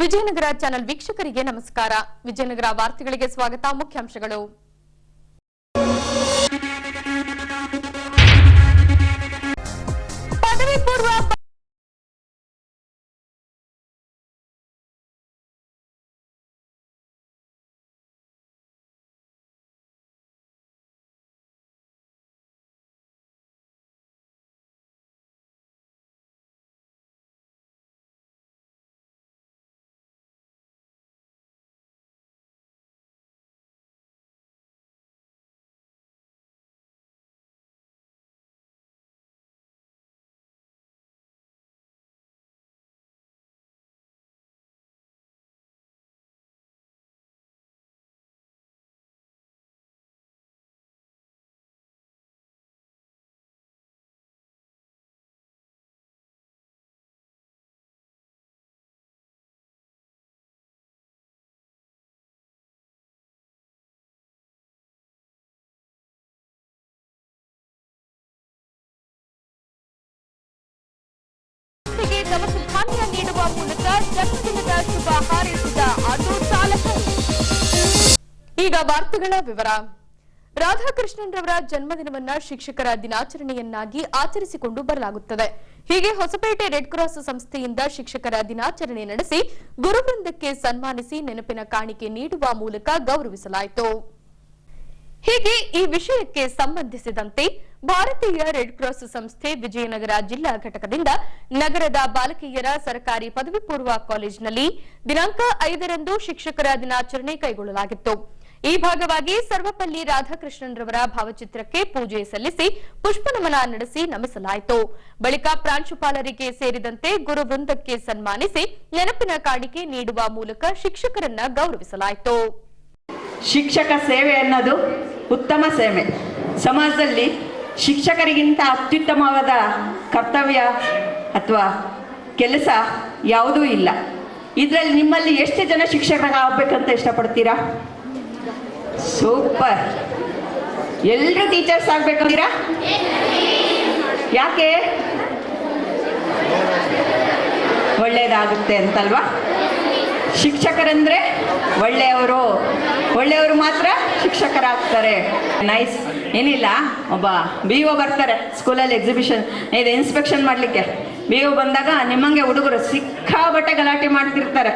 Vijayanagara channel ವೀಕ್ಷಕರಿಗೆ ನಮಸ್ಕಾರ. ವಿಜಯನಗರ ವಾರ್ತೆಗಳಿಗೆ ಸ್ವಾಗತ. ಮುಖ್ಯಾಂಶಗಳು. ಪದವಿ ಪೂರ್ವ ದವಸ ಧಾನ್ಯ ನೀಡುವ ಮೂಲಕ ಜನ್ಮದಿನದ ಶುಭ ಹಾರೈಸಿದ ಆಟೋ ಚಾಲಕರು. ಈಗ ವಾರ್ತೆಗಳ ವಿವರ. ರಾಧಾಕೃಷ್ಣನ್ರವರ ಜನ್ಮದಿನವನ್ನ ಶಿಕ್ಷಕರ ದಿನಾಚರಣೆಯನ್ನಾಗಿ ಆಚರಿಸಿಕೊಂಡು ಬರಲಾಗುತ್ತದೆ. ಹೀಗೆ ಹೊಸಪೇಟೆ ರೆಡ್ ಕ್ರಾಸ್ ಸಂಸ್ಥೆಯಿಂದ ಶಿಕ್ಷಕರ ದಿನಾಚರಣೆ ನಡೆಸಿ ಗುರುವೃಂದಕ್ಕೆ ಸನ್ಮಾನಿಸಿ ನೆನಪಿನ ಕಾಣಿಕೆ ನೀಡುವ ಮೂಲಕ ಗೌರವಿಸಲಾಯಿತು. ಹೀಗೆ ಈ ವಿಷಯಕ್ಕೆ ಸಂಬಂಧಿಸಿದಂತೆ ಭಾರತೀಯ ರೆಡ್ ಕ್ರಾಸ್ ಸಂಸ್ಥೆ ವಿಜಯನಗರ ಜಿಲ್ಲಾ ಘಟಕದಿಂದ ನಗರದ ಬಾಲಕಿಯರ ಸರ್ಕಾರಿ ಪದವಿ ಪೂರ್ವ ಕಾಲೇಜಿನಲ್ಲಿ ದಿನಾಂಕ 5ರಂದು ಶಿಕ್ಷಕರ ದಿನಾಚರಣೆ ಕೈಗೊಳ್ಳಲಾಗಿತ್ತು. ಈ ಭಾಗವಾಗಿ ಸರ್ವಪಲ್ಲಿ ರಾಧಾಕೃಷ್ಣನ್ರವರ ಭಾವಚಿತ್ರಕ್ಕೆ ಪೂಜೆ ಸಲ್ಲಿಸಿ ಪುಷ್ಪನಮನ ನಡೆಸಿ ನಮಿಸಲಾಯಿತು. ಬಳಿಕ ಪ್ರಾಂಶುಪಾಲರಿಗೆ ಸೇರಿದಂತೆ ಗುರುವೃಂದಕ್ಕೆ ಸನ್ಮಾನಿಸಿ ನೆನಪಿನ ಕಾಣಿಕೆ ನೀಡುವ ಮೂಲಕ ಶಿಕ್ಷಕರನ್ನ ಗೌರವಿಸಲಾಯಿತು. ಶಿಕ್ಷಕ ಸೇವೆ ಅನ್ನೋದು ಉತ್ತಮ ಸೇವೆ. ಸಮಾಜದಲ್ಲಿ ಶಿಕ್ಷಕರಿಗಿಂತ ಅತ್ಯುತ್ತಮವಾದ ಕರ್ತವ್ಯ ಅಥವಾ ಕೆಲಸ ಯಾವುದೂ ಇಲ್ಲ. ಇದರಲ್ಲಿ ನಿಮ್ಮಲ್ಲಿ ಎಷ್ಟು ಜನ ಶಿಕ್ಷಕರಾಗಬೇಕಂತ ಇಷ್ಟಪಡ್ತೀರಾ? ಸೂಪರ್. ಎಲ್ಲರೂ ಟೀಚರ್ಸ್ ಆಗ್ಬೇಕಂತೀರಾ? ಯಾಕೆ? ಒಳ್ಳೇದಾಗುತ್ತೆ ಅಂತಲ್ವಾ? ಶಿಕ್ಷಕರಂದ್ರೆ ಒಳ್ಳೆಯವರು ಮಾತ್ರ ಶಿಕ್ಷಕರಾಗ್ತಾರೆ. ನೈಸ್. ಏನಿಲ್ಲ, ಒಬ್ಬ BO ಬರ್ತಾರೆ ಸ್ಕೂಲಲ್ಲಿ ಎಕ್ಸಿಬಿಷನ್ ಇದು ಇನ್ಸ್ಪೆಕ್ಷನ್ ಮಾಡಲಿಕ್ಕೆ. BO ಬಂದಾಗ ನಿಮ್ಮಂಗೆ ಹುಡುಗರು ಸಿಕ್ಕಾಬಟ್ಟೆ ಗಲಾಟೆ ಮಾಡ್ತಿರ್ತಾರೆ.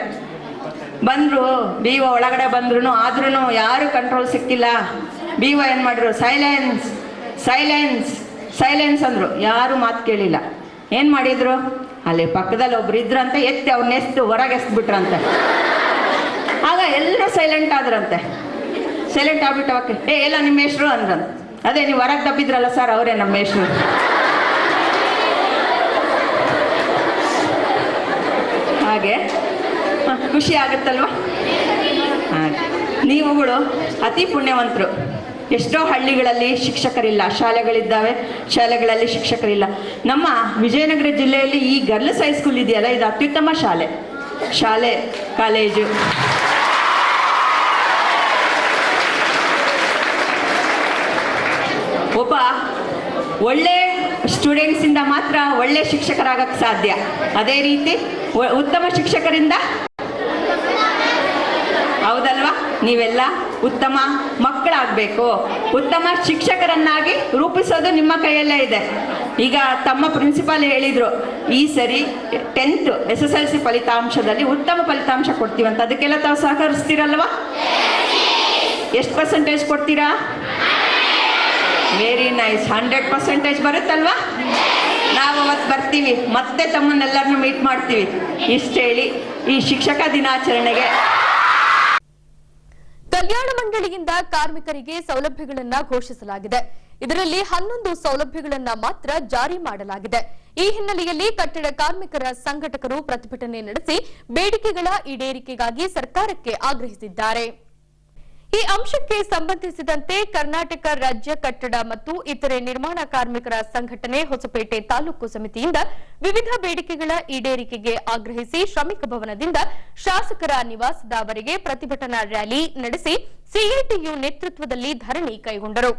ಬಂದರು BO ಒಳಗಡೆ ಬಂದ್ರು ಆದ್ರೂ ಯಾರು ಕಂಟ್ರೋಲ್ ಸಿಕ್ಕಿಲ್ಲ. BO ಏನು ಮಾಡಿದ್ರು? ಸೈಲೆನ್ಸ್ ಸೈಲೆನ್ಸ್ ಸೈಲೆನ್ಸ್ ಅಂದರು. ಯಾರು ಮಾತು ಕೇಳಿಲ್ಲ. ಏನು ಮಾಡಿದ್ರು? ಅಲ್ಲಿ ಪಕ್ಕದಲ್ಲಿ ಒಬ್ರು ಇದ್ರಂತೆ, ಎತ್ತಿ ಅವ್ರನ್ನೆಸ್ತು ಹೊರಗೆ ಎಸ್ಬಿಟ್ರಂತೆ. ಆಗ ಎಲ್ಲರೂ ಸೈಲೆಂಟ್ ಆದ್ರಂತೆ. ಸೈಲೆಂಟ್ ಆಗ್ಬಿಟ್ಟು ಅವಕ್ಕೆ ಎಲ್ಲ ನಿಮ್ಮ ಹೆಸರು ಅಂದ್ರಂತ. ಅದೇ ನೀವು ಹೊರಗೆ ದಬ್ಬಿದ್ರಲ್ಲ ಸರ್, ಅವರೇ ನಮ್ಮ ಹೆಸರು. ಹಾಗೆ ಖುಷಿ ಆಗುತ್ತಲ್ವ? ಹಾಗೆ ನೀವುಗಳು ಅತಿ ಪುಣ್ಯವಂತರು. ಎಷ್ಟೋ ಹಳ್ಳಿಗಳಲ್ಲಿ ಶಿಕ್ಷಕರಿಲ್ಲ, ಶಾಲೆಗಳಿದ್ದಾವೆ, ಶಾಲೆಗಳಲ್ಲಿ ಶಿಕ್ಷಕರಿಲ್ಲ. ನಮ್ಮ ವಿಜಯನಗರ ಜಿಲ್ಲೆಯಲ್ಲಿ ಈ ಗರ್ಲ್ಸ್ ಹೈಸ್ಕೂಲ್ ಇದೆಯಲ್ಲ, ಇದು ಅತ್ಯುತ್ತಮ ಶಾಲೆ ಕಾಲೇಜು. ಒಬ್ಬ ಒಳ್ಳೆ ಸ್ಟೂಡೆಂಟ್ಸಿಂದ ಮಾತ್ರ ಒಳ್ಳೆ ಶಿಕ್ಷಕರಾಗಕ್ಕೆ ಸಾಧ್ಯ. ಅದೇ ರೀತಿ ಉತ್ತಮ ಶಿಕ್ಷಕರಿಂದ, ಹೌದಲ್ವಾ? ನೀವೆಲ್ಲ ಉತ್ತಮ ಮಕ್ಕಳಾಗಬೇಕು. ಉತ್ತಮ ಶಿಕ್ಷಕರನ್ನಾಗಿ ರೂಪಿಸೋದು ನಿಮ್ಮ ಕೈಯಲ್ಲೇ ಇದೆ. ಈಗ ತಮ್ಮ ಪ್ರಿನ್ಸಿಪಾಲ್ ಹೇಳಿದರು, ಈ ಸರಿ 10th SSLC ಫಲಿತಾಂಶದಲ್ಲಿ ಉತ್ತಮ ಫಲಿತಾಂಶ ಕೊಡ್ತೀವಂತ. ಅದಕ್ಕೆಲ್ಲ ತಾವು ಸಹಕರಿಸ್ತೀರಲ್ವಾ? ಎಷ್ಟು ಪರ್ಸೆಂಟೇಜ್ ಕೊಡ್ತೀರಾ? Very nice. 100% ಬರುತ್ತಲ್ವಾ? ನಾವು ಅವತ್ತು ಬರ್ತೀವಿ, ಮತ್ತೆ ತಮ್ಮನ್ನೆಲ್ಲರನ್ನು ಮೀಟ್ ಮಾಡ್ತೀವಿ. ಇಷ್ಟು ಹೇಳಿ ಈ ಶಿಕ್ಷಕ ದಿನಾಚರಣೆಗೆ ಕಲ್ಯಾಣ ಮಂಡಳಿಯಿಂದ ಕಾರ್ಮಿಕರಿಗೆ ಸೌಲಭ್ಯಗಳನ್ನ ಘೋಷಿಸಲಾಗಿದೆ. ಇದರಲ್ಲಿ 11 ಸೌಲಭ್ಯಗಳನ್ನ ಮಾತ್ರ ಜಾರಿ ಮಾಡಲಾಗಿದೆ. ಈ ಹಿನ್ನೆಲೆಯಲ್ಲಿ ಕಟ್ಟಡ ಕಾರ್ಮಿಕರ ಸಂಘಟಕರು ಪ್ರತಿಭಟನೆ ನಡೆಸಿ ಬೇಡಿಕೆಗಳ ಈಡೇರಿಕೆಗಾಗಿ ಸರ್ಕಾರಕ್ಕೆ ಆಗ್ರಹಿಸಿದ್ದಾರೆ. ಈ ಅಂಶಕ್ಕೆ ಸಂಬಂಧಿಸಿದಂತೆ ಕರ್ನಾಟಕ ರಾಜ್ಯ ಕಟ್ಟಡ ಮತ್ತು ಇತರೆ ನಿರ್ಮಾಣ ಕಾರ್ಮಿಕರ ಸಂಘಟನೆ ಹೊಸಪೇಟೆ ತಾಲೂಕು ಸಮಿತಿಯಿಂದ ವಿವಿಧ ಬೇಡಿಕೆಗಳ ಈಡೇರಿಕೆಗೆ ಆಗ್ರಹಿಸಿ ಶ್ರಮಿಕ ಭವನದಿಂದ ಶಾಸಕರ ನಿವಾಸದವರೆಗೆ ಪ್ರತಿಭಟನಾ ರ್ಯಾಲಿ ನಡೆಸಿ ಸಿಐಟಿಯು ನೇತೃತ್ವದಲ್ಲಿ ಧರಣಿ ಕೈಗೊಂಡರು.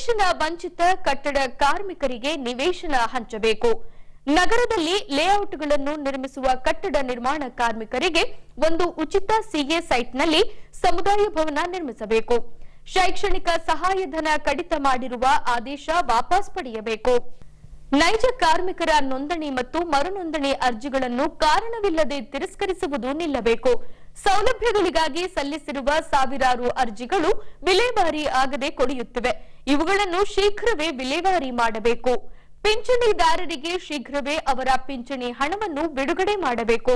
ನಿವೇಶನ ವಂಚಿತ ಕಟ್ಟಡ ಕಾರ್ಮಿಕರಿಗೆ ನಿವೇಶನ ಹಂಚಬೇಕು. ನಗರದಲ್ಲಿ ಲೇಔಟ್ಗಳನ್ನು ನಿರ್ಮಿಸುವ ಕಟ್ಟಡ ನಿರ್ಮಾಣ ಕಾರ್ಮಿಕರಿಗೆ ಒಂದು ಉಚಿತ ಸಿಎ ಸೈಟ್ನಲ್ಲಿ ಸಮುದಾಯ ಭವನ ನಿರ್ಮಿಸಬೇಕು. ಶೈಕ್ಷಣಿಕ ಸಹಾಯಧನ ಕಡಿತ ಮಾಡಿರುವ ಆದೇಶ ವಾಪಸ್ ಪಡೆಯಬೇಕು. ನೈಜ ಕಾರ್ಮಿಕರ ನೋಂದಣಿ ಮತ್ತು ಮರುನೋಂದಣಿ ಅರ್ಜಿಗಳನ್ನು ಕಾರಣವಿಲ್ಲದೆ ತಿರಸ್ಕರಿಸುವುದು ನಿಲ್ಲಬೇಕು. ಸೌಲಭ್ಯಗಳಿಗಾಗಿ ಸಲ್ಲಿಸಿರುವ ಸಾವಿರಾರು ಅರ್ಜಿಗಳು ವಿಲೇವಾರಿ ಆಗದೆ ಕೊಳೆಯುತ್ತಿವೆ. ಇವುಗಳನ್ನು ಶೀಘ್ರವೇ ವಿಲೇವಾರಿ ಮಾಡಬೇಕು. ಪಿಂಚಣಿದಾರರಿಗೆ ಶೀಘ್ರವೇ ಅವರ ಪಿಂಚಣಿ ಹಣವನ್ನು ಬಿಡುಗಡೆ ಮಾಡಬೇಕು.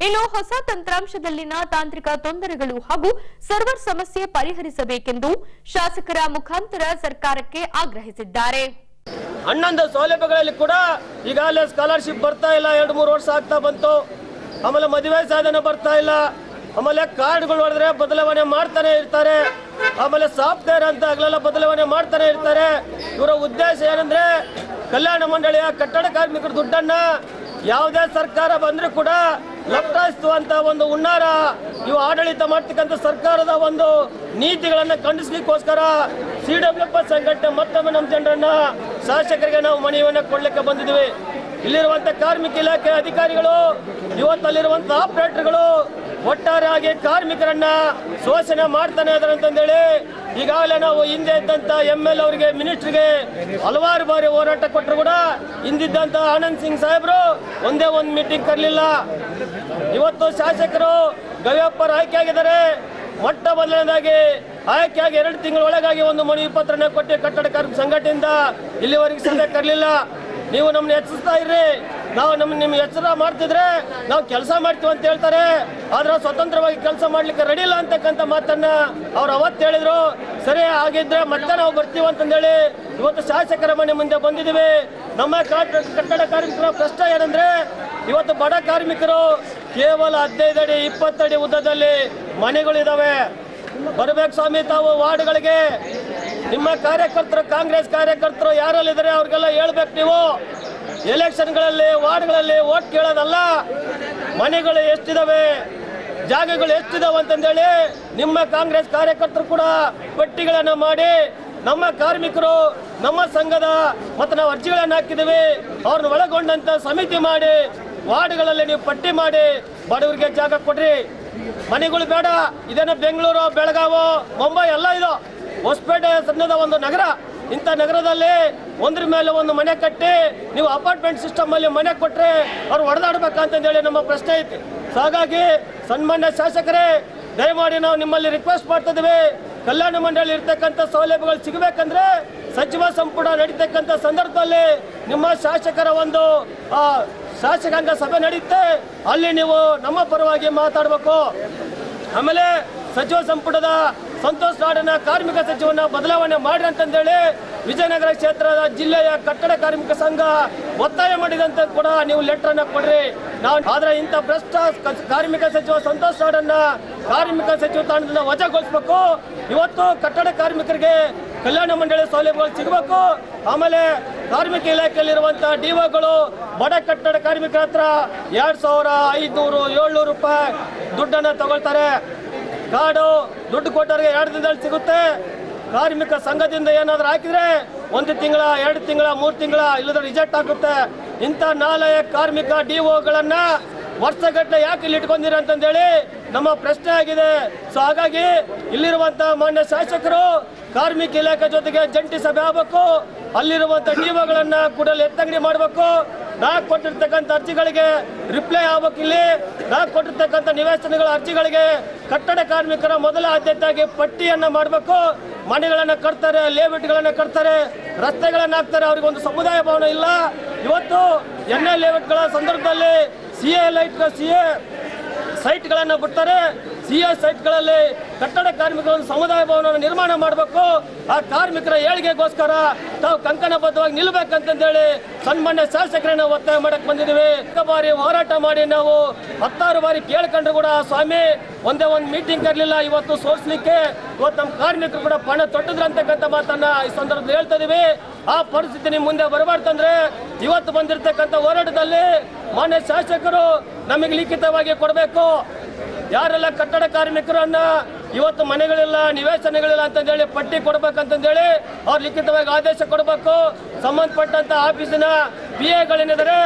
ಇನ್ನು ಹೊಸ ತಂತ್ರಾಂಶದಲ್ಲಿನ ತಾಂತ್ರಿಕ ತೊಂದರೆಗಳು ಹಾಗೂ ಸರ್ವರ್ ಸಮಸ್ಯೆ ಪರಿಹರಿಸಬೇಕೆಂದು ಶಾಸಕರ ಮುಖಾಂತರ ಸರ್ಕಾರಕ್ಕೆ ಆಗ್ರಹಿಸಿದ್ದಾರೆ. 11 ಸೌಲಭ್ಯಗಳಲ್ಲಿ ಕೂಡ ಈಗಾಗಲೇ ಸ್ಕಾಲರ್ಶಿಪ್ ಬರ್ತಾ ಇಲ್ಲ, 2-3 ವರ್ಷ ಆಗ್ತಾ ಬಂತು. ಆಮೇಲೆ ಮದುವೆ ಸಾಧನೆ ಬರ್ತಾ ಇಲ್ಲ. ಆಮೇಲೆ ಕಾರ್ಡ್ಗಳು ಹೊಡೆದ್ರೆ ಬದಲಾವಣೆ ಮಾಡ್ತಾನೆ ಇರ್ತಾರೆ. ಆಮೇಲೆ ಸಾಫ್ಟ್ವೇರ್ ಅಂತ ಆಗಲೆಲ್ಲ ಬದಲಾವಣೆ ಮಾಡ್ತಾನೆ ಇರ್ತಾರೆ. ಇವರ ಉದ್ದೇಶ ಏನಂದ್ರೆ ಕಲ್ಯಾಣ ಮಂಡಳಿಯ ಕಟ್ಟಡ ಕಾರ್ಮಿಕರ ದುಡ್ಡನ್ನ ಯಾವುದೇ ಸರ್ಕಾರ ಬಂದ್ರೂ ಕೂಡ ಲಪ್ಟಾಯಿಸುವಂತ ಒಂದು ಹುನ್ನಾರ ಇವು ಆಡಳಿತ ಮಾಡ್ತಕ್ಕಂಥ ಸರ್ಕಾರದ ಒಂದು ನೀತಿಗಳನ್ನ ಖಂಡಿಸ್ಲಿಕ್ಕೋಸ್ಕರ CWF ಸಂಘಟನೆ ಮತ್ತೊಮ್ಮೆ ನಮ್ಮ ಜನರನ್ನ ಶಾಸಕರಿಗೆ ನಾವು ಮನವಿಯನ್ನ ಕೊಡ್ಲಿಕ್ಕೆ ಬಂದಿದ್ದೀವಿ. ಇಲ್ಲಿರುವಂತ ಕಾರ್ಮಿಕ ಇಲಾಖೆ ಅಧಿಕಾರಿಗಳು, ಇವತ್ತಲ್ಲಿರುವಂತಹ ಆಪರೇಟರ್ಗಳು ಒಟ್ಟಾರೆಯಾಗಿ ಕಾರ್ಮಿಕರನ್ನ ಶೋಷಣೆ ಮಾಡ್ತಾನೆ ಇದ್ದಾರೆ ಅಂತಂದೇಳಿ ಈಗಾಗಲೇ ನಾವು ಹಿಂದೆ ಇದ್ದಂತ ML ಅವರಿಗೆ, ಮಿನಿಸ್ಟರ್ಗೆ ಹಲವಾರು ಬಾರಿ ಹೋರಾಟ ಕೊಟ್ಟರು ಕೂಡ ಹಿಂದಿದ್ದಂತ ಆನಂದ್ ಸಿಂಗ್ ಸಾಹೇಬರು ಒಂದೇ ಒಂದು ಮೀಟಿಂಗ್ ಕರಲಿಲ್ಲ. ಇವತ್ತು ಶಾಸಕರು ಗವಿಯಪ್ಪರು ಆಯ್ಕೆ ಆಗಿದ್ದಾರೆ. ಮೊಟ್ಟ ಮೊದಲನೇದಾಗಿ ಆಯ್ಕೆಯಾಗಿ 2 ತಿಂಗಳ ಒಳಗಾಗಿ ಒಂದು ಮನವಿ ಪತ್ರನ ಕೊಟ್ಟು ಕಟ್ಟಡ ಕಾರ್ಮಿಕ ಸಂಘಟನೆಯಿಂದ ಇಲ್ಲಿವರೆಗೆ ಸಭೆ ಕರಲಿಲ್ಲ. ನೀವು ನಮ್ಮನ್ನ ಎಚ್ಚರಿಸ್ತಾ ಇರ್ರಿ, ನಾವು ನಿಮ್ಮ ಎಚ್ಚರ ಮಾಡ್ತಿದ್ರೆ ನಾವು ಕೆಲಸ ಮಾಡ್ತೀವಿ ಅಂತ ಹೇಳ್ತಾರೆ. ಆದ್ರೆ ಸ್ವತಂತ್ರವಾಗಿ ಕೆಲಸ ಮಾಡ್ಲಿಕ್ಕೆ ರೆಡಿ ಇಲ್ಲ ಅಂತಕ್ಕಂಥ ಮಾತನ್ನ ಅವ್ರು ಅವತ್ತು ಹೇಳಿದ್ರು. ಸರಿ ಆಗಿದ್ರೆ ಮತ್ತೆ ನಾವು ಬರ್ತೀವಿ ಅಂತಂದೇಳಿ ಇವತ್ತು ಶಾಸಕರ ಮನೆ ಮುಂದೆ ಬಂದಿದ್ದೀವಿ. ನಮ್ಮ ಕಟ್ಟಡ ಕಾರ್ಮಿಕರ ಪ್ರಶ್ನೆ ಏನಂದ್ರೆ ಇವತ್ತು ಬಡ ಕಾರ್ಮಿಕರು ಕೇವಲ 15 ಅಡಿ 20 ಅಡಿ ಉದ್ದದಲ್ಲಿ ಮನೆಗಳಿದಾವೆ. ಬರ್ಬೇಕು ಸ್ವಾಮಿ ತಾವು ವಾರ್ಡ್ಗಳಿಗೆ. ನಿಮ್ಮ ಕಾರ್ಯಕರ್ತರು, ಕಾಂಗ್ರೆಸ್ ಕಾರ್ಯಕರ್ತರು ಯಾರಲ್ಲಿದ್ದಾರೆ ಅವ್ರಿಗೆಲ್ಲ ಹೇಳ್ಬೇಕು. ನೀವು ಎಲೆಕ್ಷನ್ಗಳಲ್ಲಿ ವಾರ್ಡ್ಗಳಲ್ಲಿ ಓಟ್ ಕೇಳೋದಲ್ಲ, ಮನೆಗಳು ಎಷ್ಟಿದಾವೆ, ಜಾಗಗಳು ಎಷ್ಟಿದಾವೆ ಅಂತಂದೇಳಿ ನಿಮ್ಮ ಕಾಂಗ್ರೆಸ್ ಕಾರ್ಯಕರ್ತರು ಕೂಡ ಪಟ್ಟಿಗಳನ್ನ ಮಾಡಿ ನಮ್ಮ ಕಾರ್ಮಿಕರು, ನಮ್ಮ ಸಂಘದ ಮತ್ತು ನಾವು ಅರ್ಜಿಗಳನ್ನು ಹಾಕಿದ್ದೀವಿ, ಅವ್ರನ್ನ ಒಳಗೊಂಡಂತ ಸಮಿತಿ ಮಾಡಿ ವಾರ್ಡ್ಗಳಲ್ಲಿ ನೀವು ಪಟ್ಟಿ ಮಾಡಿ ಬಡವರಿಗೆ ಜಾಗ ಕೊಡ್ರಿ. ಮನೆಗಳು ಬೇಡ. ಇದೇನೋ ಬೆಂಗಳೂರು, ಬೆಳಗಾವಿ, ಮುಂಬೈ ಎಲ್ಲ ಇದು ಹೊಸಪೇಟೆ ಸಣ್ಣದ ಒಂದು ನಗರ. ಇಂಥ ನಗರದಲ್ಲಿ ಒಂದ್ರ ಮೇಲೆ ಒಂದು ಮನೆ ಕಟ್ಟಿ ನೀವು ಅಪಾರ್ಟ್ಮೆಂಟ್ ಸಿಸ್ಟಮ್ ಅಲ್ಲಿ ಮನೆ ಕೊಟ್ರೆ ಅವ್ರು ಹೊಡೆದಾಡ್ಬೇಕಂತಂದೇಳಿ ನಮ್ಮ ಪ್ರಶ್ನೆ ಐತಿ. ಸೊ ಹಾಗಾಗಿ ಸನ್ಮಾನ್ಯ ಶಾಸಕರೇ, ದಯಮಾಡಿ ನಾವು ನಿಮ್ಮಲ್ಲಿ ರಿಕ್ವೆಸ್ಟ್ ಮಾಡ್ತಿದ್ದೀವಿ, ಕಲ್ಯಾಣ ಮಂಡಳಿ ಇರ್ತಕ್ಕಂಥ ಸೌಲಭ್ಯಗಳು ಸಿಗಬೇಕಂದ್ರೆ ಸಚಿವ ಸಂಪುಟ ನಡೀತಕ್ಕಂಥ ಸಂದರ್ಭದಲ್ಲಿ ನಿಮ್ಮ ಶಾಸಕರ ಒಂದು ಶಾಸಕಾಂಗ ಸಭೆ ನಡೆಯುತ್ತೆ, ಅಲ್ಲಿ ನೀವು ನಮ್ಮ ಪರವಾಗಿ ಮಾತಾಡಬೇಕು. ಆಮೇಲೆ ಸಚಿವ ಸಂಪುಟದ ಸಂತೋಷ್ ನಾಡನ್ನ ಕಾರ್ಮಿಕ ಸಚಿವನ ಬದಲಾವಣೆ ಮಾಡ್ರಿ ಅಂತಂದೇಳಿ ವಿಜಯನಗರ ಕ್ಷೇತ್ರದ ಜಿಲ್ಲೆಯ ಕಟ್ಟಡ ಕಾರ್ಮಿಕ ಸಂಘ ಒತ್ತಾಯ ಮಾಡಿದಂತ ಕೂಡ ನೀವು ಲೆಟರ್ ಅನ್ನ ಕೊಡ್ರಿ. ನಾವು ಆದ್ರೆ ಇಂಥ ಭ್ರಷ್ಟ ಕಾರ್ಮಿಕ ಸಚಿವ ಸಂತೋಷ್ ನಾಡನ್ನ ಕಾರ್ಮಿಕ ಸಚಿವ ಸ್ಥಾನದಿಂದ ವಜಾಗೊಳಿಸಬೇಕು. ಇವತ್ತು ಕಟ್ಟಡ ಕಾರ್ಮಿಕರಿಗೆ ಕಲ್ಯಾಣ ಮಂಡಳಿ ಸೌಲಭ್ಯಗಳು ಸಿಗಬೇಕು. ಆಮೇಲೆ ಕಾರ್ಮಿಕ ಇಲಾಖೆಯಲ್ಲಿರುವಂತಹ ಡಿಒಗಳು ಬಡ ಕಟ್ಟಡ ಕಾರ್ಮಿಕರ ಹತ್ರ 2500, 700 ರೂಪಾಯಿ ದುಡ್ಡನ್ನ ತಗೊಳ್ತಾರೆ. ಕಾರ್ಡು ದುಡ್ಡು ಕೊಟ್ಟವರಿಗೆ 2 ದಿನದಲ್ಲಿ ಸಿಗುತ್ತೆ. ಕಾರ್ಮಿಕ ಸಂಘದಿಂದ ಏನಾದರೂ ಹಾಕಿದ್ರೆ 1 ತಿಂಗಳ, 2 ತಿಂಗಳ, 3 ತಿಂಗಳ ಇಲ್ಲದ ರಿಜೆಕ್ಟ್ ಆಗುತ್ತೆ. ಇಂಥ ನಾಲೆಯ ಕಾರ್ಮಿಕ ಡಿಒಗಳನ್ನ ವರ್ಷಗಟ್ಟಲೆ ಯಾಕೆ ಇಲ್ಲಿ ಇಟ್ಕೊಂಡಿರ ಅಂತಂದೇಳಿ ನಮ್ಮ ಪ್ರಶ್ನೆ ಆಗಿದೆ. ಸೊ ಹಾಗಾಗಿ ಇಲ್ಲಿರುವಂತಹ ಮಾನ್ಯ ಶಾಸಕರು ಕಾರ್ಮಿಕ ಇಲಾಖೆ ಜೊತೆಗೆ ಜಂಟಿ ಸಭೆ ಆಗಬೇಕು. ಅಲ್ಲಿರುವಂಥ ಡಿಒಗಳನ್ನ ಕೂಡಲೇ ಎತ್ತಂಗಡಿ ಮಾಡಬೇಕು. ನಾವು ಕೊಟ್ಟಿರ್ತಕ್ಕಂಥ ಅರ್ಜಿಗಳಿಗೆ ರಿಪ್ಲೈ ಆಗ್ಬೇಕು. ಇಲ್ಲಿ ನಾವು ಕೊಟ್ಟಿರ್ತಕ್ಕಂಥ ನಿವೇಶನಗಳ ಅರ್ಜಿಗಳಿಗೆ ಕಟ್ಟಡ ಕಾರ್ಮಿಕರ ಮೊದಲ ಆದ್ಯತೆಯಾಗಿ ಪಟ್ಟಿಯನ್ನ ಮಾಡಬೇಕು. ಮನೆಗಳನ್ನ ಕಟ್ತಾರೆ, ಲೇಔಟ್ಗಳನ್ನ ಕಟ್ತಾರೆ, ರಸ್ತೆಗಳನ್ನ ಹಾಕ್ತಾರೆ, ಅವ್ರಿಗೆ ಒಂದು ಸಮುದಾಯ ಭವನ ಇಲ್ಲ. ಇವತ್ತು NL ಲೇಔಟ್ಗಳ ಸಂದರ್ಭದಲ್ಲಿ CA ಸೈಟ್ಗಳನ್ನು ಬಿಡ್ತಾರೆ. CA ಸೈಟ್ಗಳಲ್ಲಿ ಕಟ್ಟಡ ಕಾರ್ಮಿಕರ ಒಂದು ಸಮುದಾಯ ಭವನವನ್ನು ನಿರ್ಮಾಣ ಮಾಡಬೇಕು. ಆ ಕಾರ್ಮಿಕರ ಏಳಿಗೆಗೋಸ್ಕರ ತಾವು ಕಂಕಣಬದ್ಧವಾಗಿ ನಿಲ್ಲಬೇಕಂತಂದೇಳಿ ಸನ್ಮಾನ್ಯ ಶಾಸಕರನ್ನ ಒತ್ತಾಯ ಮಾಡಕ್ ಬಂದಿದ್ದೀವಿ. ಬಾರಿ ಹೋರಾಟ ಮಾಡಿ ನಾವು 16 ಬಾರಿ ಕೇಳ್ಕೊಂಡ್ರು ಕೂಡ ಸ್ವಾಮಿ ಒಂದೇ ಒಂದು ಮೀಟಿಂಗ್ ಕರಲಿಲ್ಲ. ಇವತ್ತು ಸೋರಿಸಲಿಕ್ಕೆ ಇವತ್ತು ನಮ್ಮ ಕಾರ್ಮಿಕರು ಕೂಡ ಪಣ ತೊಟ್ಟಿದ್ರಂತಕ್ಕಂಥ ಮಾತನ್ನ ಈ ಸಂದರ್ಭದಲ್ಲಿ ಹೇಳ್ತಾ ಇದೀವಿ. ಆ ಪರಿಸ್ಥಿತಿ ನಿಮ್ಮ ಮುಂದೆ ಬರಬಾರ್ದಂದ್ರೆ ಇವತ್ತು ಬಂದಿರತಕ್ಕಂಥ ಹೋರಾಟದಲ್ಲಿ ಮಾನ್ಯ ಶಾಸಕರು ನಮಗೆ ಲಿಖಿತವಾಗಿ ಕೊಡಬೇಕು. ಯಾರೆಲ್ಲ ಕಟ್ಟಡ ಕಾರ್ಮಿಕರನ್ನ ಇವತ್ತು ಮನೆಗಳಿಲ್ಲ, ನಿವೇಶನಗಳಿಲ್ಲ ಅಂತಂದೇಳಿ ಪಟ್ಟಿ ಕೊಡ್ಬೇಕಂತಂದೇಳಿ ಅವ್ರು ಲಿಖಿತವಾಗಿ ಆದೇಶ ಕೊಡಬೇಕು. ಸಂಬಂಧಪಟ್ಟಂತ ಆಫೀಸಿನ PAಗಳೇನಿದ್ದಾರೆ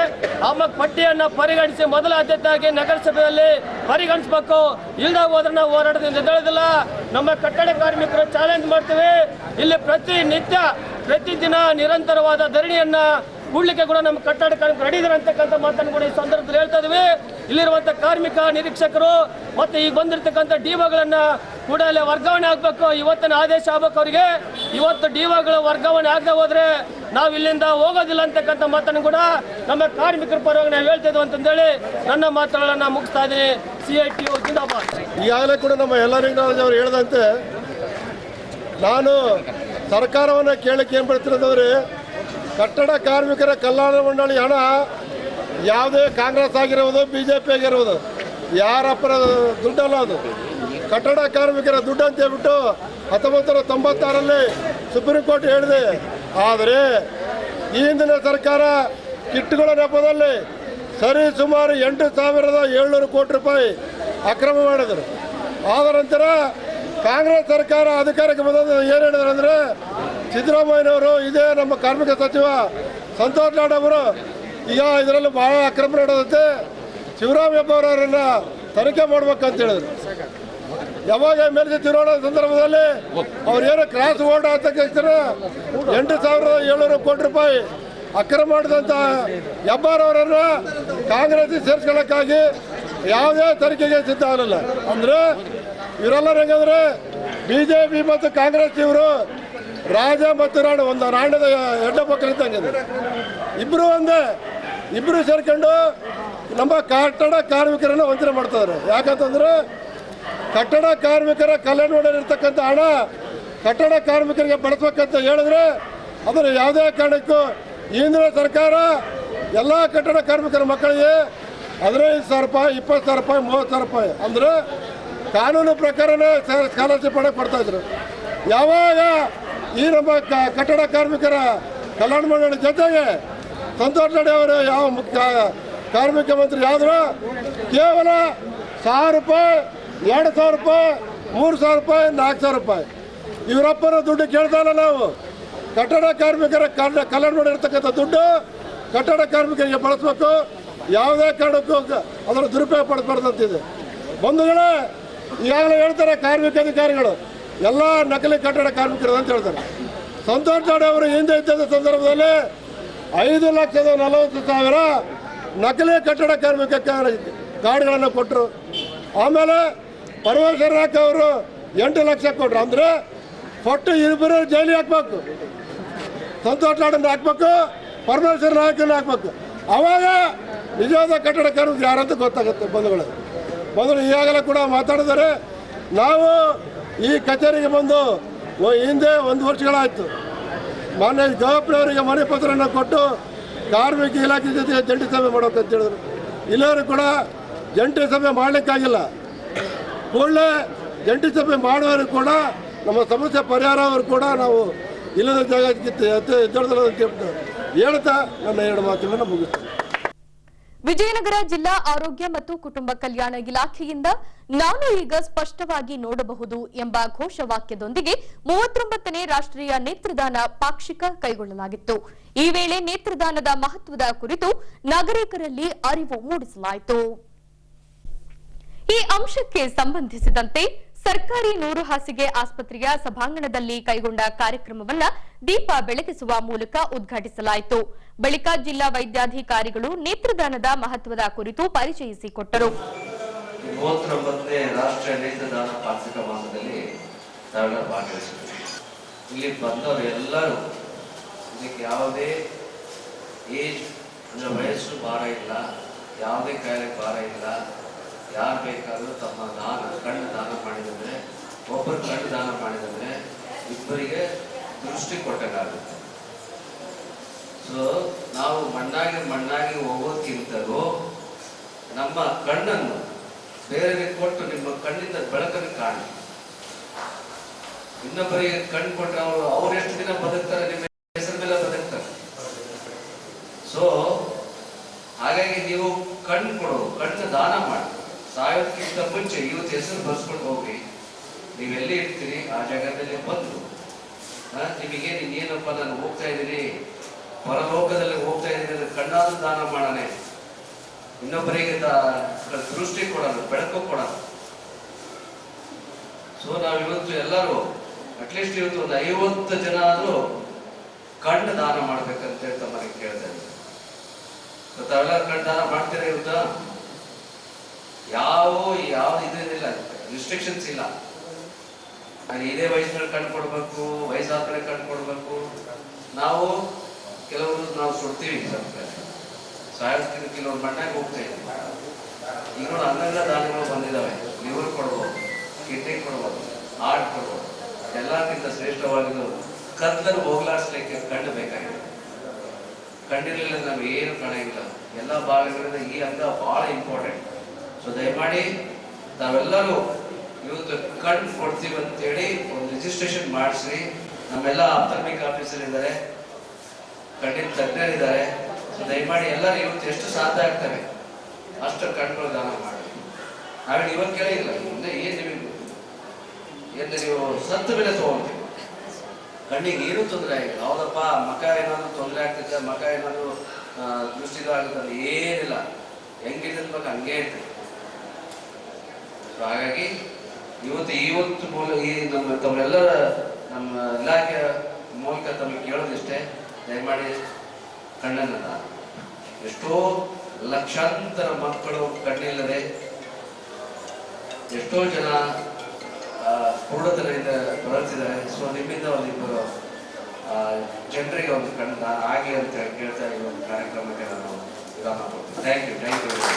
ಆ ಪಟ್ಟಿಯನ್ನ ಪರಿಗಣಿಸಿ ಮೊದಲ ಆದ್ಯತೆಯಾಗಿ ನಗರಸಭೆಯಲ್ಲಿ ಪರಿಗಣಿಸಬೇಕು. ಇಲ್ಲದ ಹೋದ್ರೆ ನಾವು ಹೋರಾಟದಿಂದ ಎದ್ದೇಳೋದಿಲ್ಲ. ನಮ್ಮ ಕಟ್ಟಡ ಕಾರ್ಮಿಕರು ಚಾಲೆಂಜ್ ಮಾಡ್ತೀವಿ. ಇಲ್ಲಿ ಪ್ರತಿದಿನ ನಿರಂತರವಾದ ಧರಣಿಯನ್ನ ಕೂಡ್ಲಿಕ್ಕೆ ಕೂಡ ನಮ್ಮ ಕಟ್ಟಡ ಕಾರ್ಮಿಕರು ರೆಡಿ ಇದ್ದಾರೆ ಅಂತಕ್ಕಂಥ ಮಾತನ್ನು ಕೂಡ ಈ ಸಂದರ್ಭದಲ್ಲಿ ಹೇಳ್ತಾ ಇದೀವಿ. ಇಲ್ಲಿರುವಂತ ಕಾರ್ಮಿಕ ನಿರೀಕ್ಷಕರು ಮತ್ತೆ ಈಗ ಬಂದಿರತಕ್ಕಂಥ ಡಿಒಗಳನ್ನ ಕೂಡಲೇ ವರ್ಗಾವಣೆ ಆಗಬೇಕು. ಇವತ್ತಿನ ಆದೇಶ ಆಗ್ಬೇಕು ಅವರಿಗೆ. ಇವತ್ತು ಡಿಒಗಳ ವರ್ಗಾವಣೆ ಆಗದೆ ಹೋದ್ರೆ ನಾವು ಇಲ್ಲಿಂದ ಹೋಗೋದಿಲ್ಲ ಅಂತಕ್ಕಂಥ ಮಾತನ್ನು ಕೂಡ ನಮ್ಮ ಕಾರ್ಮಿಕರ ಪರವಾಗಿ ನಾವು ಹೇಳ್ತಾ ಇದ್ವಿ ಅಂತಂದೇಳಿ ನನ್ನ ಮಾತುಗಳನ್ನ ಮುಗಿಸ್ತಾ ಇದ್ದೀನಿ. CITU ಜಿಂದಾಬಾದ್. ಈಗಾಗಲೇ ಕೂಡ ನಮ್ಮ ಯಲ್ಲಾಲಿಂಗರಾಜ್ ಅವರು ಹೇಳಿದಂತೆ ನಾನು ಸರ್ಕಾರವನ್ನು ಕೇಳಕ್ಕೆ ಏನು ಬರ್ತಿರೋದವ್ರೆ, ಕಟ್ಟಡ ಕಾರ್ಮಿಕರ ಕಲ್ಯಾಣ ಮಂಡಳಿ ಹಣ ಯಾವುದೇ ಕಾಂಗ್ರೆಸ್ ಆಗಿರುವುದು BJP ಆಗಿರುವುದು ಯಾರಪ್ಪರ ದುಡ್ಡಲ್ಲ, ಅದು ಕಟ್ಟಡ ಕಾರ್ಮಿಕರ ದುಡ್ಡು ಅಂತ ಹೇಳ್ಬಿಟ್ಟು 1996ರಲ್ಲಿ ಸುಪ್ರೀಂ ಕೋರ್ಟ್ ಹೇಳಿದೆ. ಆದರೆ ಈ ಹಿಂದಿನ ಸರ್ಕಾರ ಕಿಟ್ಗಳ ನೆಪದಲ್ಲಿ ಸರಿ ಸುಮಾರು 8,700 ಕೋಟಿ ರೂಪಾಯಿ ಅಕ್ರಮ ಮಾಡಿದರು. ಆದ ನಂತರ ಕಾಂಗ್ರೆಸ್ ಸರ್ಕಾರ ಅಧಿಕಾರಕ್ಕೆ ಬಂದ ಏನು ಹೇಳಿದ್ರು ಅಂದರೆ, ಸಿದ್ದರಾಮಯ್ಯನವರು ಇದೇ ನಮ್ಮ ಕಾರ್ಮಿಕ ಸಚಿವ ಸಂತೋಷ್ ಲಾಡ್ ಅವರು ಈಗ ಇದರಲ್ಲಿ ಭಾಳ ಅಕ್ರಮ ನಡೆದಂತೆ ಶಿವರಾಮ್ ಹೆಬ್ಬಾರವರನ್ನ ತನಿಖೆ ಮಾಡ್ಬೇಕಂತ ಹೇಳಿದ್ರು. ಯಾವಾಗ ಮೇಲ್ಗೆ ತಿರುವೋಣ ಸಂದರ್ಭದಲ್ಲಿ ಅವ್ರು ಏನು ಕ್ರಾಸ್ ಓಲ್ಡ್ ಅಂತ 8,700 ಕೋಟಿ ರೂಪಾಯಿ ಅಕ್ರಮ ಮಾಡಿದಂಥ ಹೆಬ್ಬಾರವರನ್ನ ಕಾಂಗ್ರೆಸ್ ಸೇರಿಸ್ಕೊಳ್ಳೋಕ್ಕಾಗಿ ಯಾವುದೇ ತನಿಖೆಗೆ ಸಿದ್ಧ ಆಗಲಿಲ್ಲ. ಅಂದರೆ ಇವರೆಲ್ಲರೂ ಹೆಂಗಂದ್ರೆ BJP ಮತ್ತು ಕಾಂಗ್ರೆಸ್ ಇವರು ರಾಜ ಮತ್ತು ರಾಣಿ, ಒಂದು ರಾಣ್ಯದ ಹೆಡ್ಡ ಮಕ್ಕಳು ಇದ್ದಂಗೆ ಇಬ್ಬರು ಒಂದೇ. ಇಬ್ಬರು ಸೇರ್ಕೊಂಡು ನಮ್ಮ ಕಟ್ಟಡ ಕಾರ್ಮಿಕರನ್ನು ವಂಚನೆ ಮಾಡ್ತಾರೆ. ಯಾಕಂತಂದ್ರೆ ಕಟ್ಟಡ ಕಾರ್ಮಿಕರ ಕಲ್ಯಾಣ ಮಾಡಿರ್ತಕ್ಕಂಥ ಹಣ ಕಟ್ಟಡ ಕಾರ್ಮಿಕರಿಗೆ ಬಳಸ್ಬೇಕಂತ ಹೇಳಿದ್ರೆ ಅದನ್ನು ಯಾವುದೇ ಕಾರಣಕ್ಕೂ ಹಿಂದಿನ ಸರ್ಕಾರ ಎಲ್ಲ ಕಟ್ಟಡ ಕಾರ್ಮಿಕರ ಮಕ್ಕಳಿಗೆ 15,000 ರೂಪಾಯಿ, 20,000 ರೂಪಾಯಿ, 30,000 ರೂಪಾಯಿ ಅಂದರೆ ಕಾನೂನು ಪ್ರಕಾರನೇ ಸ್ಕಾಲರ್ಶಿಪ್ ಹಣ ಕೊಡ್ತಾಯಿದ್ರು. ಯಾವಾಗ ಈ ನಮ್ಮ ಕಟ್ಟಡ ಕಾರ್ಮಿಕರ ಕಲ್ಯಾಣ ಮಂಡಳಿ ಜೊತೆಗೆ ಸಂತೋಷ್ ಲಾಡ್ ಅವರು ಯಾವ ಕಾರ್ಮಿಕ ಮಂತ್ರಿ ಯಾವ್ದು ಕೇವಲ 1,000 ರೂಪಾಯಿ, 2,000 ರೂಪಾಯಿ, 3,000 ರೂಪಾಯಿ, 4,000 ರೂಪಾಯಿ ಇವರಪ್ಪನ ದುಡ್ಡು ಕೇಳ್ತಾ ಇಲ್ಲ. ನಾವು ಕಟ್ಟಡ ಕಾರ್ಮಿಕರ ಕಲ್ಯಾಣ ಮಾಡಿರ್ತಕ್ಕಂಥ ದುಡ್ಡು ಕಟ್ಟಡ ಕಾರ್ಮಿಕರಿಗೆ ಬಳಸಬೇಕು. ಯಾವುದೇ ಕಾರಣಕ್ಕೂ ಅದರ ದುರುಪಯೋಗ ಪಡಿಸಬಾರ್ದಂತಿದೆ. ಬಂಧುಗಳೇ, ಈಗಾಗಲೇ ಹೇಳ್ತಾರೆ ಕಾರ್ಮಿಕ ಅಧಿಕಾರಿಗಳು ಎಲ್ಲ ನಕಲಿ ಕಟ್ಟಡ ಕಾರ್ಮಿಕರು ಅಂತ ಹೇಳ್ತಾರೆ. ಸಂತೋಷ್ ಲಾಡ್ ಅವರು ಹಿಂದೆ ಇದ್ದ ಸಂದರ್ಭದಲ್ಲಿ 5,40,000 ನಕಲಿ ಕಟ್ಟಡ ಕಾರ್ಮಿಕ ಕಾರ್ಡ್ಗಳನ್ನು ಕೊಟ್ಟರು. ಆಮೇಲೆ ಪರಮೇಶ್ವರ ನಾಯ್ಕ ಅವರು 8 ಲಕ್ಷ ಕೊಟ್ಟರು. ಅಂದರೆ ಕೊಟ್ಟು ಇಬ್ಬರು ಜೈಲಿಗೆ ಹಾಕ್ಬೇಕು, ಸಂತೋಷ್ ಲಾಡನ್ನು ಹಾಕ್ಬೇಕು, ಪರಮೇಶ್ವರ ನಾಯ್ಕನ್ನು ಹಾಕ್ಬೇಕು. ಆವಾಗ ನಿಜವಾದ ಕಟ್ಟಡ ಕಾರ್ಮಿಕರು ಯಾರಂತ ಗೊತ್ತಾಗುತ್ತೆ. ಬಂಧುಗಳು ಈಗಾಗಲೇ ಕೂಡ ಮಾತಾಡಿದರೆ ನಾವು ಈ ಕಚೇರಿಗೆ ಬಂದು ಹಿಂದೆ 1 ವರ್ಷಗಳಾಯಿತು. ಮಾನ್ಯ ಗವರ್ನರ್ವರಿಗೆ ಮನೆ ಪತ್ರವನ್ನು ಕೊಟ್ಟು ಕಾರ್ಮಿಕ ಇಲಾಖೆ ಜೊತೆಗೆ ಜಂಟಿ ಸಭೆ ಮಾಡೋಕ್ಕಂತ ಹೇಳಿದ್ರು. ಇಲ್ಲವರು ಕೂಡ ಜಂಟಿ ಸಭೆ ಮಾಡಲಿಕ್ಕಾಗಿಲ್ಲ. ಕೂಡಲೇ ಜಂಟಿ ಸಭೆ ಮಾಡುವವರು ಕೂಡ ನಮ್ಮ ಸಮಸ್ಯೆ ಪರಿಹಾರ ಅವರು ಕೂಡ ನಾವು ಇಲ್ಲದ ಜಾಗಕ್ಕೆ ಅಂತ ಹೇಳ್ತಾ ನನ್ನ 2 ಮಾತುಗಳನ್ನು ಮುಗಿಸ್ತೇನೆ. ವಿಜಯನಗರ ಜಿಲ್ಲಾ ಆರೋಗ್ಯ ಮತ್ತು ಕುಟುಂಬ ಕಲ್ಯಾಣ ಇಲಾಖೆಯಿಂದ ನಾನು ಈಗ ಸ್ಪಷ್ಟವಾಗಿ ನೋಡಬಹುದು ಎಂಬ ಘೋಷವಾಕ್ಯದೊಂದಿಗೆ 39ನೇ ರಾಷ್ಟ್ರೀಯ ನೇತ್ರದಾನ ಪಾಕ್ಷಿಕ ಕೈಗೊಳ್ಳಲಾಗಿತ್ತು. ಈ ವೇಳೆ ನೇತ್ರದಾನದ ಮಹತ್ವದ ಕುರಿತು ನಾಗರಿಕರಲ್ಲಿ ಅರಿವು ಮೂಡಿಸಲಾಯಿತು. ಈ ಅಂಶಕ್ಕೆ ಸಂಬಂಧಿಸಿದಂತೆ ಸರ್ಕಾರಿ 100 ಹಾಸಿಗೆ ಆಸ್ಪತ್ರೆಯ ಸಭಾಂಗಣದಲ್ಲಿ ಕೈಗೊಂಡ ಕಾರ್ಯಕ್ರಮವನ್ನು ದೀಪ ಬೆಳಗಿಸುವ ಮೂಲಕ ಉದ್ಘಾಟಿಸಲಾಯಿತು. ಬಳಿಕ ಜಿಲ್ಲಾ ವೈದ್ಯಾಧಿಕಾರಿಗಳು ನೇತ್ರದಾನದ ಮಹತ್ವದ ಕುರಿತು ಪರಿಚಯಿಸಿಕೊಟ್ಟರು. 39ನೇ ರಾಷ್ಟ್ರೀಯ ನೇತ್ರದಾನ ಪಾಕ್ಷಿಕ ಮಾಸದಲ್ಲಿ ನಾವೆಲ್ಲ ಭಾಗವಹಿಸಿದ್ವಿ. ಇಲ್ಲಿ ಬಂದವರು ಎಲ್ಲರೂ ಇದಕ್ಕೆ ಯಾವುದೇ ಏಜ್ ಅಂದರೆ ವಯಸ್ಸು ಭಾರ ಇಲ್ಲ, ಯಾವುದೇ ಕಾಯಿಲೆ ಭಾರ ಇಲ್ಲ. ಯಾರು ಬೇಕಾದರೂ ತಮ್ಮ ಕಣ್ಣು ದಾನ ಮಾಡಿದರೆ, ಒಬ್ಬರು ಕಣ್ಣು ದಾನ ಮಾಡಿದರೆ ಇಬ್ಬರಿಗೆ ದೃಷ್ಟಿ ಕೊಟ್ಟಾಗುತ್ತೆ. ಸೊ ನಾವು ಮಣ್ಣಾಗಿ ಹೋಗೋದಕ್ಕಿಂತಲೂ ನಮ್ಮ ಕಣ್ಣನ್ನು ಬೇರೆಗೆ ಕೊಟ್ಟು ನಿಮ್ಮ ಕಣ್ಣಿಂದ ಬೆಳಕನ್ನು ಕಾಣಿ. ಇನ್ನೊಬ್ಬರಿಗೆ ಕಣ್ಣು ಕೊಟ್ಟರೆ ಅವ್ರು ಎಷ್ಟು ದಿನ ಬದುಕ್ತಾರೆ, ನಿಮ್ಮ ಹೆಸರ ಮೇಲೆ ಬದುಕ್ತಾರೆ. ಸೊ ಹಾಗಾಗಿ ನೀವು ಕಣ್ಣು ಕೊಡು, ಕಣ್ಣು ದಾನ ಮಾಡಿ. ಸಾಯೋದಕ್ಕಿಂತ ಮುಂಚೆ ಇವತ್ತು ಹೆಸರು ಬರ್ಸ್ಕೊಂಡು ಹೋಗಿ ನೀವೆಲ್ಲಿ ಇರ್ತೀರಿ ಆ ಜಾಗದಲ್ಲಿ ಬಂದು ನಿಮಗೆ ಇನ್ನೇನಪ್ಪ ನಾನು ಹೋಗ್ತಾ ಇದ್ದೀನಿ ಪರಲೋಕದಲ್ಲಿ ಹೋಗ್ತಾ ಇದ್ದೀನಿ ಕಣ್ಣಾದ ದಾನ ಮಾಡೋಣ, ಇನ್ನೊಬ್ಬರಿಗೆ ದೃಷ್ಟಿ ಕೊಡೋಣ, ಬೆಳಕು ಕೊಡೋಣ. ಸೊ ನಾವಿವತ್ತು ಎಲ್ಲರೂ ಅಟ್ಲೀಸ್ಟ್ ಇವತ್ತು ಒಂದು 50 ಜನ ಆದ್ರೂ ಕಣ್ಣು ದಾನ ಮಾಡ್ಬೇಕಂತ ಹೇಳಿ ತಮ್ಮಲ್ಲಿ ಕೇಳ್ತಾ ಇದ್ದೀನಿ. ತಾವೆಲ್ಲರೂ ಕಣ್ಣು ದಾನ ಮಾಡ್ತೀರಾ? ಇವತ್ತ ಯಾವ ಇದಿಲ್ಲ, ರಿಸ್ಟ್ರಿಕ್ಷನ್ಸ್ ಇಲ್ಲ. ನಾನು ಇದೇ ವಯಸ್ಸಿನಲ್ಲಿ ಕಣ್ಣು ಕೊಡ್ಬೇಕು, ವಯಸ್ಸಾದ್ಮೇಲೆ ಕಣ್ಣು ಕೊಡ್ಬೇಕು. ನಾವು ಕೆಲವರು ನಾವು ಸುಡ್ತೀವಿ, ಸಾಯೋದಕ್ಕಿಂತ ಕೆಲವ್ರು ಮಣ್ಣಾಗಿ ಹೋಗ್ತಾ ಇದ್ದೀವಿ. ಈಗ ನೋಡಿ ಅಂಗಾಂಗ ದಾನಗಳು ಬಂದಿದ್ದಾವೆ. ಲಿವರ್ ಕೊಡ್ಬೋದು, ಕಿಡ್ನಿ ಕೊಡ್ಬೋದು, ಹಾರ್ಟ್ ಕೊಡ್ಬೋದು. ಎಲ್ಲಕ್ಕಿಂತ ಶ್ರೇಷ್ಠವಾಗಿದ್ದು ಕತ್ತಲು ಹೋಗ್ಲಾಡಿಸ್ಲಿಕ್ಕೆ ಕಣ್ಣು ಬೇಕಾಗಿದೆ. ಕಣ್ಣಿರಲಿಲ್ಲ ನಾವು ಏನು ಕಾಣಂಗಿಲ್ಲ. ಎಲ್ಲ ಭಾಗಗಳಿಂದ ಈ ಅಂಗ ಬಹಳ ಇಂಪಾರ್ಟೆಂಟ್. ಸೊ ದಯಮಾಡಿ ತಾವೆಲ್ಲರೂ ಇವತ್ತು ಕಣ್ಣು ಕೊಡ್ತೀವಿ ಅಂತೇಳಿ ಒಂದು ರಿಜಿಸ್ಟ್ರೇಷನ್ ಮಾಡಿಸ್ರಿ. ನಮ್ಮೆಲ್ಲ ಆಪ್ತಮಿಕ್ ಆಫೀಸರ್ ಇದ್ದಾರೆ, ಕಣ್ಣಿನ ತಜ್ಞರಿದ್ದಾರೆ. ಸೊ ದಯಮಾಡಿ ಎಲ್ಲರೂ ಇವತ್ತು ಎಷ್ಟು ಸಾಧ್ಯ ಆಗ್ತವೆ ಅಷ್ಟು ಕಣ್ಣುಗಳು ದಾನ ಮಾಡಿ. ನಾವೇನು ಇವಾಗ ಕೇಳಿಲ್ಲ, ಮುಂದೆ ಏನು ನಿಮಗೆ ಎಂದು ನೀವು ಸತ್ತು ಬೆಲೆ ತಗೊಳ್ತೀವಿ. ಕಣ್ಣಿಗೆ ಏನೂ ತೊಂದರೆ ಆಗಿಲ್ಲ. ಹೌದಪ್ಪ ಮಕ ಏನಾದರೂ ತೊಂದರೆ ಆಗ್ತೈತೆ, ಮಕ ಏನಾದರೂ ದೃಷ್ಟಿಗೂ ಆಗುತ್ತದೆ, ಏನಿಲ್ಲ. ಹೆಂಗಿರ್ತದೆ ಹಂಗೆ ಇರ್ತದೆ. ಸೊ ಹಾಗಾಗಿ ಇವತ್ತು ಮೂಲ ಈ ತಮ್ಮೆಲ್ಲರ ನಮ್ಮ ಇಲಾಖೆಯ ಮೂಲಕ ತಮಗೆ ಕೇಳೋದಿಷ್ಟೇ, ದಯಮಾಡಿ ಕಣ್ಣನ್ನ ಎಷ್ಟೋ ಲಕ್ಷಾಂತರ ಮಕ್ಕಳು ಕಣ್ಣಿಲ್ಲದೆ ಎಷ್ಟೋ ಜನ ಪೂರ್ಣತನದಿಂದ ಬಳಲ್ತಿದ್ದಾರೆ. ಸೊ ನಿಮ್ಮಿಂದ ಒಂದಿಬ್ಬರು ಜನರಿಗೆ ಒಂದು ಕಣ್ಣು ದಾನ ಆಗಲಿ ಅಂತ ಕೇಳ್ತಾ ಈ ಒಂದು ಕಾರ್ಯಕ್ರಮಕ್ಕೆ ನಾನು ವಿರಾಮ ಕೊಡ್ತೀನಿ. Thank you.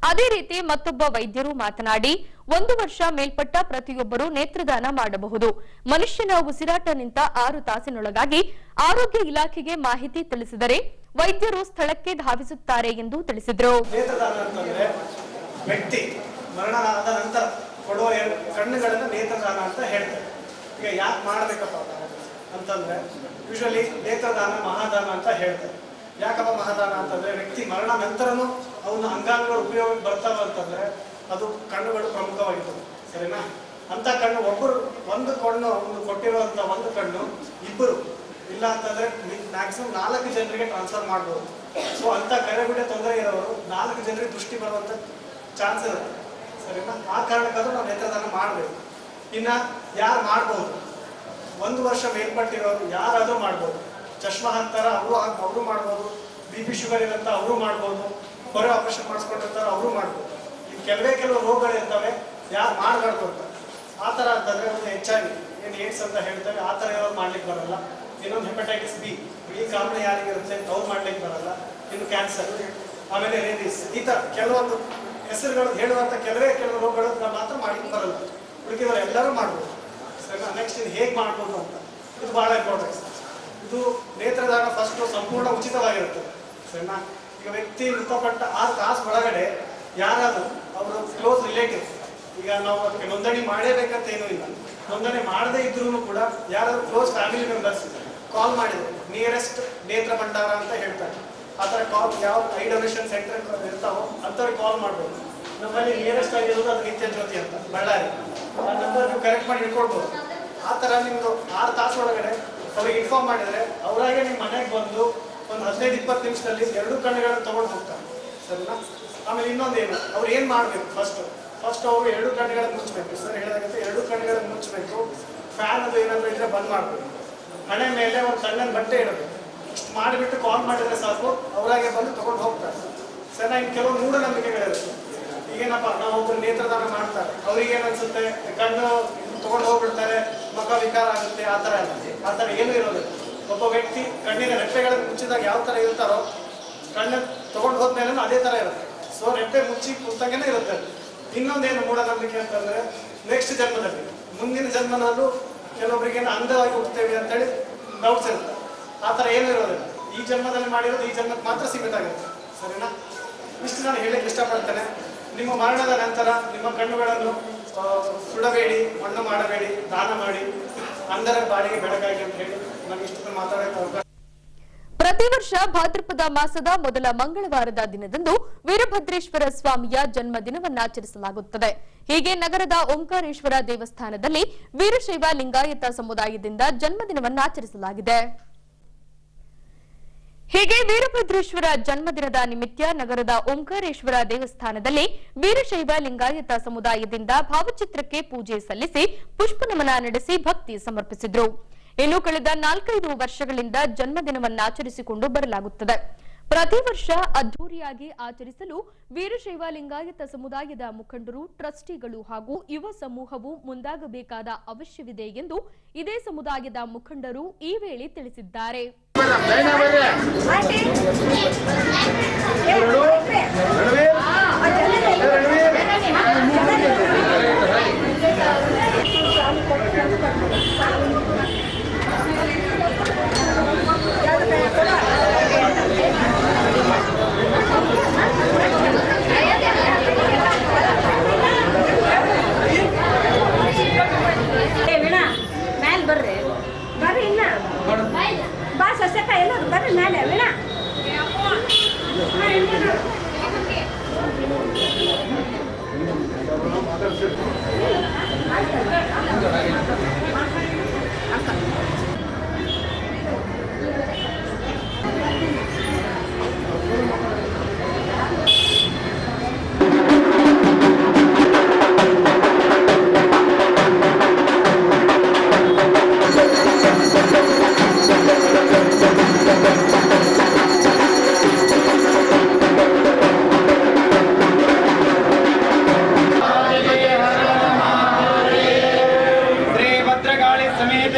ಅದೇ ರೀತಿ ಮತ್ತೊಬ್ಬ ವೈದ್ಯರು ಮಾತನಾಡಿ 1 ವರ್ಷ ಮೇಲ್ಪಟ್ಟ ಪ್ರತಿಯೊಬ್ಬರು ನೇತ್ರದಾನ ಮಾಡಬಹುದು. ಮನುಷ್ಯನ ಉಸಿರಾಟ ನಿಂತ 6 ತಾಸಿನೊಳಗಾಗಿ ಆರೋಗ್ಯ ಇಲಾಖೆಗೆ ಮಾಹಿತಿ ತಿಳಿಸಿದರೆ ವೈದ್ಯರು ಸ್ಥಳಕ್ಕೆ ಧಾವಿಸುತ್ತಾರೆ ಎಂದು ತಿಳಿಸಿದರು. ನೇತ್ರದಾನ ಅಂತಂದ್ರೆ ವ್ಯಕ್ತಿ ಮರಣ ಆದ ನಂತರ ಕೊಡುವ ಕಣ್ಣುಗಳನ್ನ ನೇತ್ರದಾನ ಅಂತ ಹೇಳ್ತಾರೆ. ಈಗ ಯಾಕೆ ಮಾಡ್ಬೇಕಪ್ಪ ಅಂತಂದ್ರೆ ಯೂಶಲಿ ನೇತ್ರದಾನ ಮಹಾದಾನ ಅಂತ ಹೇಳ್ತಾರೆ. ಯಾಕಪ್ಪ ಮಹಾದಾನ ಅಂತಂದ್ರೆ ವ್ಯಕ್ತಿ ಮರಣ ನಂತರನೂ ಅವನ ಅಂಗಾಂಗಗಳು ಉಪಯೋಗಕ್ಕೆ ಬರ್ತಾವ ಅಂತಂದ್ರೆ ಅದು ಕಣ್ಣುಗಳು ಪ್ರಮುಖವಾಗಿರ್ತದೆ. ಸರಿನಾ? ಅಂತ ಕಣ್ಣು ಒಂದು ಕಣ್ಣು ಕೊಟ್ಟಿರುವಂತ ಒಂದು ಕಣ್ಣು ಇಬ್ಬರು ಇಲ್ಲ ಅಂತಂದ್ರೆ ಮ್ಯಾಕ್ಸಿಮಮ್ 4 ಜನರಿಗೆ ಟ್ರಾನ್ಸ್ಫರ್ ಮಾಡ್ಬೋದು. ಸೊ ಅಂತ ಕರೆಗುಡೆ ತೊಂದರೆ ಇರೋರು 4 ಜನರಿಗೆ ದೃಷ್ಟಿ ಬರುವಂತ ಚಾನ್ಸ್ ಇರುತ್ತೆ. ಸರಿನಾ? ಆ ಕಾರಣಕ್ಕಾದ್ರೂ ನಾವು ನೇತ್ರದಾನ ಮಾಡಬೇಕು. ಇನ್ನ ಯಾರು ಮಾಡ್ಬೋದು? 1 ವರ್ಷ ಮೇಲ್ಪಟ್ಟಿರೋರು ಯಾರಾದ್ರೂ ಮಾಡ್ಬೋದು. ಚಶ್ಮಾ ಹಾಕ್ತಾರ ಅವರು ಮಾಡ್ಬೋದು. BP ಶುಗರ್ ಇರಂತ ಅವರು ಮಾಡ್ಬೋದು. ಹೊರೆ ಆಪರೇಷನ್ ಮಾಡಿಸ್ಕೊಂಡಿರ್ತಾರ ಅವರು ಮಾಡ್ಬೋದು. ಕೆಲವು ರೋಗಗಳು ಇರ್ತವೆ ಯಾರು ಮಾಡಬಾರ್ದು ಅಂತ. ಆ ಥರ ಅಂತಂದ್ರೆ ಒಂದು ಹೆಚ್ಚಾಗಿ ಏನು ಏಡ್ಸ್ ಅಂತ ಹೇಳ್ತಾರೆ, ಆ ಥರ ಇರೋರು ಮಾಡ್ಲಿಕ್ಕೆ ಬರಲ್ಲ. ಇನ್ನೊಂದು ಹೆಪಟೈಟಿಸ್ ಬಿ, ಈ ಕಾಮಣೆ ಯಾರಿಗಿರುತ್ತೆ ಅವ್ರು ಮಾಡ್ಲಿಕ್ಕೆ ಬರಲ್ಲ. ಇನ್ನು ಕ್ಯಾನ್ಸರ್, ಆಮೇಲೆ ರೇಬಿಸ್, ಈ ಥರ ಕೆಲವೊಂದು ಹೆಸರುಗಳು ಹೇಳುವಂಥ ಕೆಲವು ರೋಗಗಳು ಮಾತ್ರ ಮಾಡ್ಲಿಕ್ಕೆ ಬರಲ್ಲ. ಉಳಿದವರು ಎಲ್ಲರೂ ಮಾಡ್ಬೋದು. ಸರಿನಾ? ನೆಕ್ಸ್ಟ್ ಇದು ಹೇಗೆ ಮಾಡ್ಬೋದು ಅಂತ, ಇದು ಭಾಳ ಇಂಪಾರ್ಟೆಂಟ್. ಇದು ನೇತ್ರದಾನ ಫಸ್ಟ್ ಸಂಪೂರ್ಣ ಉಚಿತವಾಗಿರುತ್ತೆ. ಸರಿನಾ? ಈಗ ವ್ಯಕ್ತಿ ಮೃತಪಟ್ಟ 6 ತಾಸು ಒಳಗಡೆ ಯಾರಾದರೂ ಅವರು ಕ್ಲೋಸ್ ರಿಲೇಟಿವ್, ಈಗ ನಾವು ಅದಕ್ಕೆ ನೋಂದಣಿ ಮಾಡಲೇಬೇಕಂತ ಏನೂ ಇಲ್ಲ. ನೋಂದಣಿ ಮಾಡದೇ ಇದ್ರೂ ಕೂಡ ಯಾರಾದರೂ ಕ್ಲೋಸ್ ಫ್ಯಾಮಿಲಿ ಮೆಂಬರ್ಸ್ ಕಾಲ್ ಮಾಡಿದ್ರು, ನಿಯರೆಸ್ಟ್ ನೇತ್ರ ಭಂಡಾರ ಅಂತ ಹೇಳ್ತಾರೆ. ಆ ಥರ ಕಾಲ್ ಯಾವ ಐ ಡೊನೇಷನ್ ಸೆಂಟರ್ ಇರ್ತಾವೋ ಅಂಥವ್ರಿಗೆ ಕಾಲ್ ಮಾಡ್ಬೋದು. ನಮ್ಮಲ್ಲಿ ನಿಯರೆಸ್ಟ್ ಆಗಿರೋದು ಅದು ನಿತ್ಯ ಜ್ಯೋತಿ ಅಂತ ಬಳ್ಳಾರಿ. ಆ ನಂಬರ್ ನೀವು ಕರೆಕ್ಟ್ ಮಾಡಿ ಇಟ್ಕೊಳ್ಬೋದು. ಆ ಥರ ನಿಮ್ಮದು 6 ತಾಸು ಒಳಗಡೆ ಅವ್ರಿಗೆ ಇನ್ಫಾರ್ಮ್ ಮಾಡಿದರೆ ಅವರಾಗೆ ನಿಮ್ಮ ಮನೆಗೆ ಬಂದು ಒಂದು 15-20 ನಿಮಿಷದಲ್ಲಿ 2 ಕಣ್ಣುಗಳನ್ನು ತೊಗೊಂಡು ಹೋಗ್ತಾರೆ. ಸರಿನಾ? ಆಮೇಲೆ ಇನ್ನೊಂದೇನು, ಅವ್ರು ಏನು ಮಾಡಬೇಕು? ಫಸ್ಟ್ ಅವರು 2 ಕಣ್ಣುಗಳನ್ನು ಮುಚ್ಚಬೇಕು. ಸರ್ ಹೇಳಿದಾಗಂತೆ 2 ಕಣ್ಣುಗಳನ್ನು ಮುಚ್ಚಬೇಕು. ಫ್ಯಾನ್ ಅದು ಏನಾದರೂ ಇದ್ರೆ ಬಂದ್ ಮಾಡಬೇಕು. ಹಣೆ ಮೇಲೆ ಒಂದು ಸಣ್ಣ ಬಟ್ಟೆ ಇಡಬೇಕು. ಇಷ್ಟು ಮಾಡಿಬಿಟ್ಟು ಕಾಲ್ ಮಾಡಿದರೆ ಸಾಕು, ಅವರಾಗೆ ಬಂದು ತೊಗೊಂಡು ಹೋಗ್ತಾರೆ. ಸರ್ ಇನ್ನು ಕೆಲವು ಮೂಢನಂಬಿಕೆಗಳಿರುತ್ತೆ. ಈಗೇನಪ್ಪ, ನಾವು ಒಬ್ಬರು ನೇತ್ರದಾನ ಮಾಡ್ತಾರೆ, ಅವ್ರಿಗೆ ಏನನ್ಸುತ್ತೆ ಕಣ್ಣು ತೊಗೊಂಡು ಹೋಗ್ಬಿಡ್ತಾರೆ, ಮುಖ ವಿಕಾರ ಆಗುತ್ತೆ, ಆ ಥರ ಏನೂ ಇರೋದಿಲ್ಲ. ಒಬ್ಬ ವ್ಯಕ್ತಿ ಕಣ್ಣಿನ ರೆಪ್ಪೆಗಳನ್ನು ಮುಚ್ಚಿದಾಗ ಯಾವ ಥರ ಇರ್ತಾರೋ ಕಣ್ಣು ತೊಗೊಂಡು ಹೋದ್ಮೇಲೆ ಅದೇ ಥರ ಇರುತ್ತೆ. ಸೊ ರೆಪ್ಪೆ ಮುಚ್ಚಿ ಕೂತಂಗೆನೇ ಇರುತ್ತೆ. ಇನ್ನೊಂದೇನು ಮೂಢನಂಬಿಕೆ ಅಂತಂದ್ರೆ ನೆಕ್ಸ್ಟ್ ಜನ್ಮದಲ್ಲಿ, ಮುಂದಿನ ಜನ್ಮನಲ್ಲೂ ಕೆಲವೊಬ್ಬರಿಗೆ ಅಂಧವಾಗಿ ಹುಟ್ಟುತ್ತೇವೆ ಅಂತೇಳಿ ಡೌಟ್ಸ್ ಇರುತ್ತೆ. ಆ ಥರ ಏನೂ ಇರೋದಿಲ್ಲ. ಈ ಜನ್ಮದಲ್ಲಿ ಮಾಡಿರೋದು ಈ ಜನ್ಮಕ್ಕೆ ಮಾತ್ರ ಸೀಮಿತ ಆಗಿರುತ್ತೆ. ಸರಿನಾ? ಇಷ್ಟು ನಾನು ಹೇಳಕ್ಕೆ ಇಷ್ಟಪಡ್ತೇನೆ. ನಿಮ್ಮ ಮರಣದ ನಂತರ ನಿಮ್ಮ ಕಣ್ಣುಗಳನ್ನು ಸುಡಬೇಡಿ, ಮಣ್ಣು ಮಾಡಬೇಡಿ, ದಾನ ಮಾಡಿ, ಅಂಧರ ಬಾಡಿಗೆ ಬೆಳಕಾಗಿ ಅಂತ ಹೇಳಿ ನನಗೆ ಇಷ್ಟು ಮಾತಾಡೋಕೆ ಅವಕಾಶ. ಪ್ರತಿ ವರ್ಷ ಭಾದ್ರಪದ ಮಾಸದ ಮೊದಲ ಮಂಗಳವಾರದ ದಿನದಂದು ವೀರಭದ್ರೇಶ್ವರ ಸ್ವಾಮಿಯ ಜನ್ಮದಿನವನ್ನಾಚರಿಸಲಾಗುತ್ತದೆ. ಹೀಗೆ ನಗರದ ಓಂಕಾರೇಶ್ವರ ದೇವಸ್ಥಾನದಲ್ಲಿ ವೀರಶೈವ ಲಿಂಗಾಯತ ಸಮುದಾಯದಿಂದ ಜನ್ಮದಿನವನ್ನಾಚರಿಸಲಾಗಿದೆ. ಹೀಗೆ ವೀರಭದ್ರೇಶ್ವರ ಜನ್ಮದಿನದ ನಿಮಿತ್ತ ನಗರದ ಓಂಕಾರೇಶ್ವರ ದೇವಸ್ಥಾನದಲ್ಲಿ ವೀರಶೈವ ಲಿಂಗಾಯತ ಸಮುದಾಯದಿಂದ ಭಾವಚಿತ್ರಕ್ಕೆ ಪೂಜೆ ಸಲ್ಲಿಸಿ ಪುಷ್ಪನಮನ ನಡೆಸಿ ಭಕ್ತಿ ಸಮರ್ಪಿಸಿದರು. ಇನ್ನು ಕಳೆದ 4-5 ವರ್ಷಗಳಿಂದ ಜನ್ಮದಿನವನ್ನಾಚರಿಸಿಕೊಂಡು ಬರಲಾಗುತ್ತದೆ. ಪ್ರತಿ ವರ್ಷ ಅದ್ದೂರಿಯಾಗಿ ಆಚರಿಸಲು ವೀರಶೈವ ಲಿಂಗಾಯತ ಸಮುದಾಯದ ಮುಖಂಡರು, ಟ್ರಸ್ಟಿಗಳು ಹಾಗೂ ಯುವ ಸಮೂಹವು ಮುಂದಾಗಬೇಕಾದ ಅವಶ್ಯವಿದೆ ಎಂದು ಇದೇ ಸಮುದಾಯದ ಮುಖಂಡರು ಈ ವೇಳೆ ತಿಳಿಸಿದ್ದಾರೆ.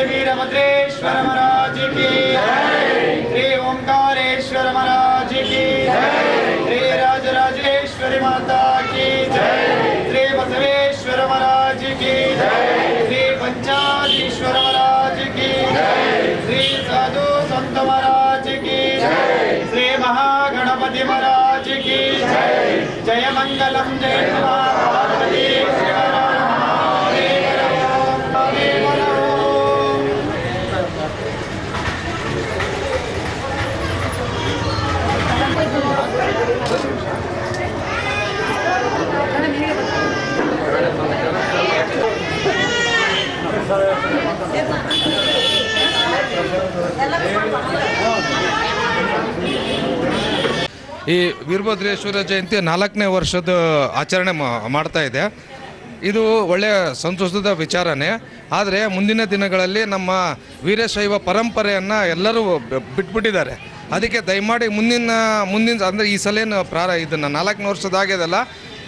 वीरभद्रेश्वर महाराज की जय, श्री ओंकारेश्वर महाराज की जय, श्री राजराजेश्वरी माता की जय, श्री बसवेश्वर महाराज की जय, श्री पंचाधीश्वर महाराज की जय, श्री साधु संत महाराज की जय, श्री महागणपति महाराज की जय, जय मंगलम जय पार्वती ಈ ವೀರಭದ್ರೇಶ್ವರ ಜಯಂತಿ 4ನೇ ವರ್ಷದ ಆಚರಣೆ ಮಾಡ್ತಾ ಇದೆ. ಇದು ಒಳ್ಳೆಯ ಸಂತೋಷದ ವಿಚಾರನೇ. ಆದರೆ ಮುಂದಿನ ದಿನಗಳಲ್ಲಿ ನಮ್ಮ ವೀರಶೈವ ಪರಂಪರೆಯನ್ನು ಎಲ್ಲರೂ ಬಿಟ್ಬಿಟ್ಟಿದ್ದಾರೆ. ಅದಕ್ಕೆ ದಯಮಾಡಿ ಮುಂದಿನ ಅಂದರೆ ಈ ಸಲ ಇದನ್ನು 4ನೇ ವರ್ಷದಾಗ್ಯದಲ್ಲ,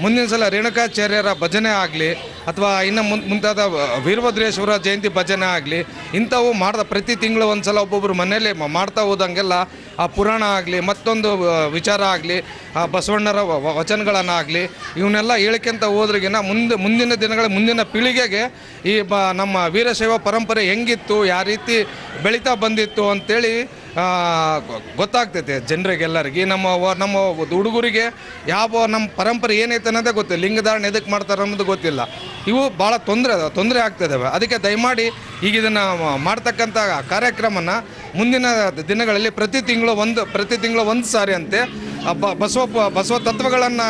ಮುಂದಿನ ಸಲ ರೇಣುಕಾಚಾರ್ಯರ ಭಜನೆ ಆಗಲಿ ಅಥವಾ ಇನ್ನು ಮುಂತಾದ ವೀರಭದ್ರೇಶ್ವರ ಜಯಂತಿ ಭಜನೆ ಆಗಲಿ ಇಂಥವು ಪ್ರತಿ ತಿಂಗಳು ಒಂದು ಸಲ ಒಬ್ಬೊಬ್ಬರು ಮನೆಯಲ್ಲಿ ಮಾಡ್ತಾ ಹೋದಂಗೆಲ್ಲ ಆ ಪುರಾಣ ಆಗಲಿ ಮತ್ತೊಂದು ವಿಚಾರ ಆಗಲಿ ಆ ಬಸವಣ್ಣರ ವಚನಗಳನ್ನಾಗಲಿ ಇವನ್ನೆಲ್ಲ ಹೇಳ್ಕೊಂತ ಹೋದ್ರಿಗಿನ ಮುಂದಿನ ದಿನಗಳ ಮುಂದಿನ ಪೀಳಿಗೆಗೆ ಈ ನಮ್ಮ ವೀರಶೈವ ಪರಂಪರೆ ಹೆಂಗಿತ್ತು, ಯಾವ ರೀತಿ ಬೆಳೀತಾ ಬಂದಿತ್ತು ಅಂಥೇಳಿ ಗೊತ್ತಾಗ್ತೈತೆ ಜನರಿಗೆಲ್ಲರಿಗೆ. ನಮ್ಮ ಹುಡುಗರಿಗೆ ಯಾವ ನಮ್ಮ ಪರಂಪರೆ ಏನೈತೆ ಅನ್ನೋದೇ ಗೊತ್ತಿಲ್ಲ, ಲಿಂಗಧಾರಣೆ ಎದಕ್ಕೆ ಮಾಡ್ತಾರೆ ಅನ್ನೋದು ಗೊತ್ತಿಲ್ಲ. ಇವು ಭಾಳ ತೊಂದರೆ ಆಗ್ತಿದ್ದಾವೆ. ಅದಕ್ಕೆ ದಯಮಾಡಿ ಈಗ ಇದನ್ನು ಮಾಡ್ತಕ್ಕಂಥ ಕಾರ್ಯಕ್ರಮನ ಮುಂದಿನ ದಿನಗಳಲ್ಲಿ ಪ್ರತಿ ತಿಂಗಳು ಒಂದು ಸಾರಿ ಅಂತೆ ಬಸವ ತತ್ವಗಳನ್ನು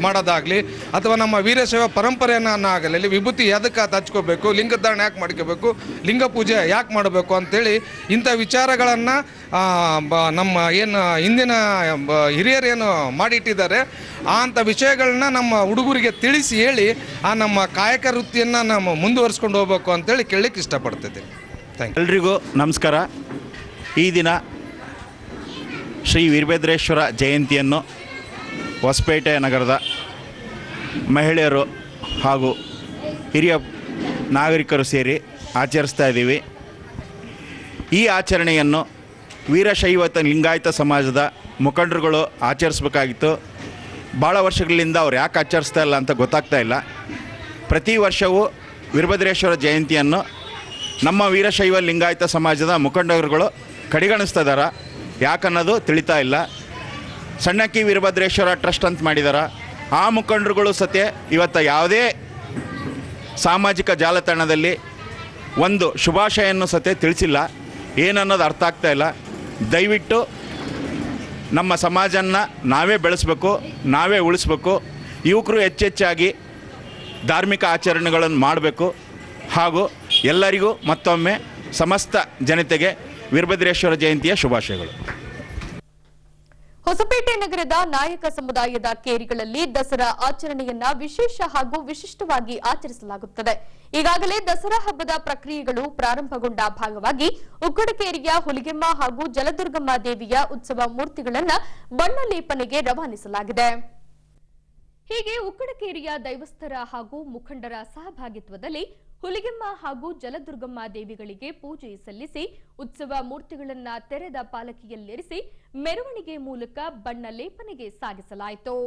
ಮಾಡೋದಾಗಲಿ ಅಥವಾ ನಮ್ಮ ವೀರಶೈವ ಪರಂಪರೆಯನ್ನು ಆಗಲಿ ವಿಭೂತಿ ಅದಕ್ಕೆ ಹಚ್ಕೋಬೇಕು, ಲಿಂಗಧಾರಣೆ ಯಾಕೆ ಮಾಡ್ಕೋಬೇಕು, ಲಿಂಗ ಪೂಜೆ ಯಾಕೆ ಮಾಡಬೇಕು ಅಂಥೇಳಿ ಇಂಥ ವಿಚಾರಗಳನ್ನು ನಮ್ಮ ಏನು ಹಿಂದಿನ ಹಿರಿಯರೇನು ಮಾಡಿಟ್ಟಿದ್ದಾರೆ ಅಂಥ ವಿಷಯಗಳನ್ನ ನಮ್ಮ ಹುಡುಗರಿಗೆ ತಿಳಿಸಿ ಹೇಳಿ ಆ ನಮ್ಮ ಕಾಯಕ ವೃತ್ತಿಯನ್ನು ನಾವು ಮುಂದುವರಿಸ್ಕೊಂಡು ಹೋಗ್ಬೇಕು ಅಂತೇಳಿ ಕೇಳಲಿಕ್ಕೆ ಇಷ್ಟಪಡ್ತೈತೆ. Thank you. ಎಲ್ರಿಗೂ ನಮಸ್ಕಾರ. ಈ ದಿನ ಶ್ರೀ ವೀರಭದ್ರೇಶ್ವರ ಜಯಂತಿಯನ್ನು ಹೊಸಪೇಟೆ ನಗರದ ಮಹಿಳೆಯರು ಹಾಗೂ ಹಿರಿಯ ನಾಗರಿಕರು ಸೇರಿ ಆಚರಿಸ್ತಾ ಇದ್ದೀವಿ. ಈ ಆಚರಣೆಯನ್ನು ವೀರಶೈವ ಲಿಂಗಾಯತ ಸಮಾಜದ ಮುಖಂಡರುಗಳು ಆಚರಿಸಬೇಕಾಗಿತ್ತು. ಭಾಳ ವರ್ಷಗಳಿಂದ ಅವ್ರು ಯಾಕೆ ಆಚರಿಸ್ತಾ ಇಲ್ಲ ಅಂತ ಗೊತ್ತಾಗ್ತಾ ಇಲ್ಲ. ಪ್ರತಿ ವರ್ಷವೂ ವೀರಭದ್ರೇಶ್ವರ ಜಯಂತಿಯನ್ನು ನಮ್ಮ ವೀರಶೈವ ಲಿಂಗಾಯತ ಸಮಾಜದ ಮುಖಂಡರುಗಳು ಕಡೆಗಣಿಸ್ತಾ ಇದ್ದಾರೆ. ಯಾಕನ್ನೋದು ತಿಳಿತಾ ಇಲ್ಲ. ಸಣ್ಣಕ್ಕಿ ವೀರಭದ್ರೇಶ್ವರ ಟ್ರಸ್ಟ್ ಅಂತ ಮಾಡಿದ್ದಾರೆ. ಆ ಮುಖಂಡರುಗಳು ಸತ್ಯ ಇವತ್ತು ಯಾವುದೇ ಸಾಮಾಜಿಕ ಜಾಲತಾಣದಲ್ಲಿ ಒಂದು ಶುಭಾಶಯನ್ನು ಸತ್ಯ ತಿಳಿಸಿಲ್ಲ. ಏನನ್ನೋದು ಅರ್ಥ ಆಗ್ತಾ ಇಲ್ಲ. ದಯವಿಟ್ಟು ನಮ್ಮ ಸಮಾಜನ ನಾವೇ ಬೆಳೆಸಬೇಕು, ನಾವೇ ಉಳಿಸ್ಬೇಕು. ಯುವಕರು ಹೆಚ್ಚೆಚ್ಚಾಗಿ ಧಾರ್ಮಿಕ ಆಚರಣೆಗಳನ್ನು ಮಾಡಬೇಕು. ಹಾಗೂ ಎಲ್ಲರಿಗೂ ಮತ್ತೊಮ್ಮೆ ಸಮಸ್ತ ಜನತೆಗೆ ವೀರಭದ್ರೇಶ್ವರ ಜಯಂತಿಯ ಶುಭಾಶಯಗಳು. ಹೊಸಪೇಟೆ ನಗರದ ನಾಯಕ ಸಮುದಾಯದ ಕೇರಿಗಳಲ್ಲಿ ದಸರಾ ಆಚರಣೆಯನ್ನ ವಿಶೇಷ ಹಾಗೂ ವಿಶಿಷ್ಟವಾಗಿ ಆಚರಿಸಲಾಗುತ್ತದೆ. ಈಗಾಗಲೇ ದಸರಾ ಹಬ್ಬದ ಪ್ರಕ್ರಿಯೆಗಳು ಪ್ರಾರಂಭಗೊಂಡ ಭಾಗವಾಗಿ ಉಕ್ಕಡಕೇರಿಯ ಹುಲಿಗೆಮ್ಮ ಹಾಗೂ ಜಲದುರ್ಗಮ್ಮ ದೇವಿಯ ಉತ್ಸವ ಮೂರ್ತಿಗಳನ್ನು ಬಣ್ಣ ಲೇಪನೆಗೆ ರವಾನಿಸಲಾಗಿದೆ. ಹೀಗೆ ಉಕ್ಕಡಕೇರಿಯ ದೈವಸ್ಥರ ಹಾಗೂ ಮುಖಂಡರ ಸಹಭಾಗಿತ್ವದಲ್ಲಿ ಹುಲಿಗೆಮ್ಮ ಹಾಗೂ ಜಲದುರ್ಗಮ್ಮ ದೇವಿಗಳಿಗೆ ಪೂಜೆ ಸಲ್ಲಿಸಿ ಉತ್ಸವ ಮೂರ್ತಿಗಳನ್ನು ತೆರೆದ ಪಾಲಕಿಯಲ್ಲಿರಿಸಿ ಮೆರವಣಿಗೆ ಮೂಲಕ ಬಣ್ಣ ಲೇಪನೆಗೆ ಸಾಗಿಸಲಾಯಿತು.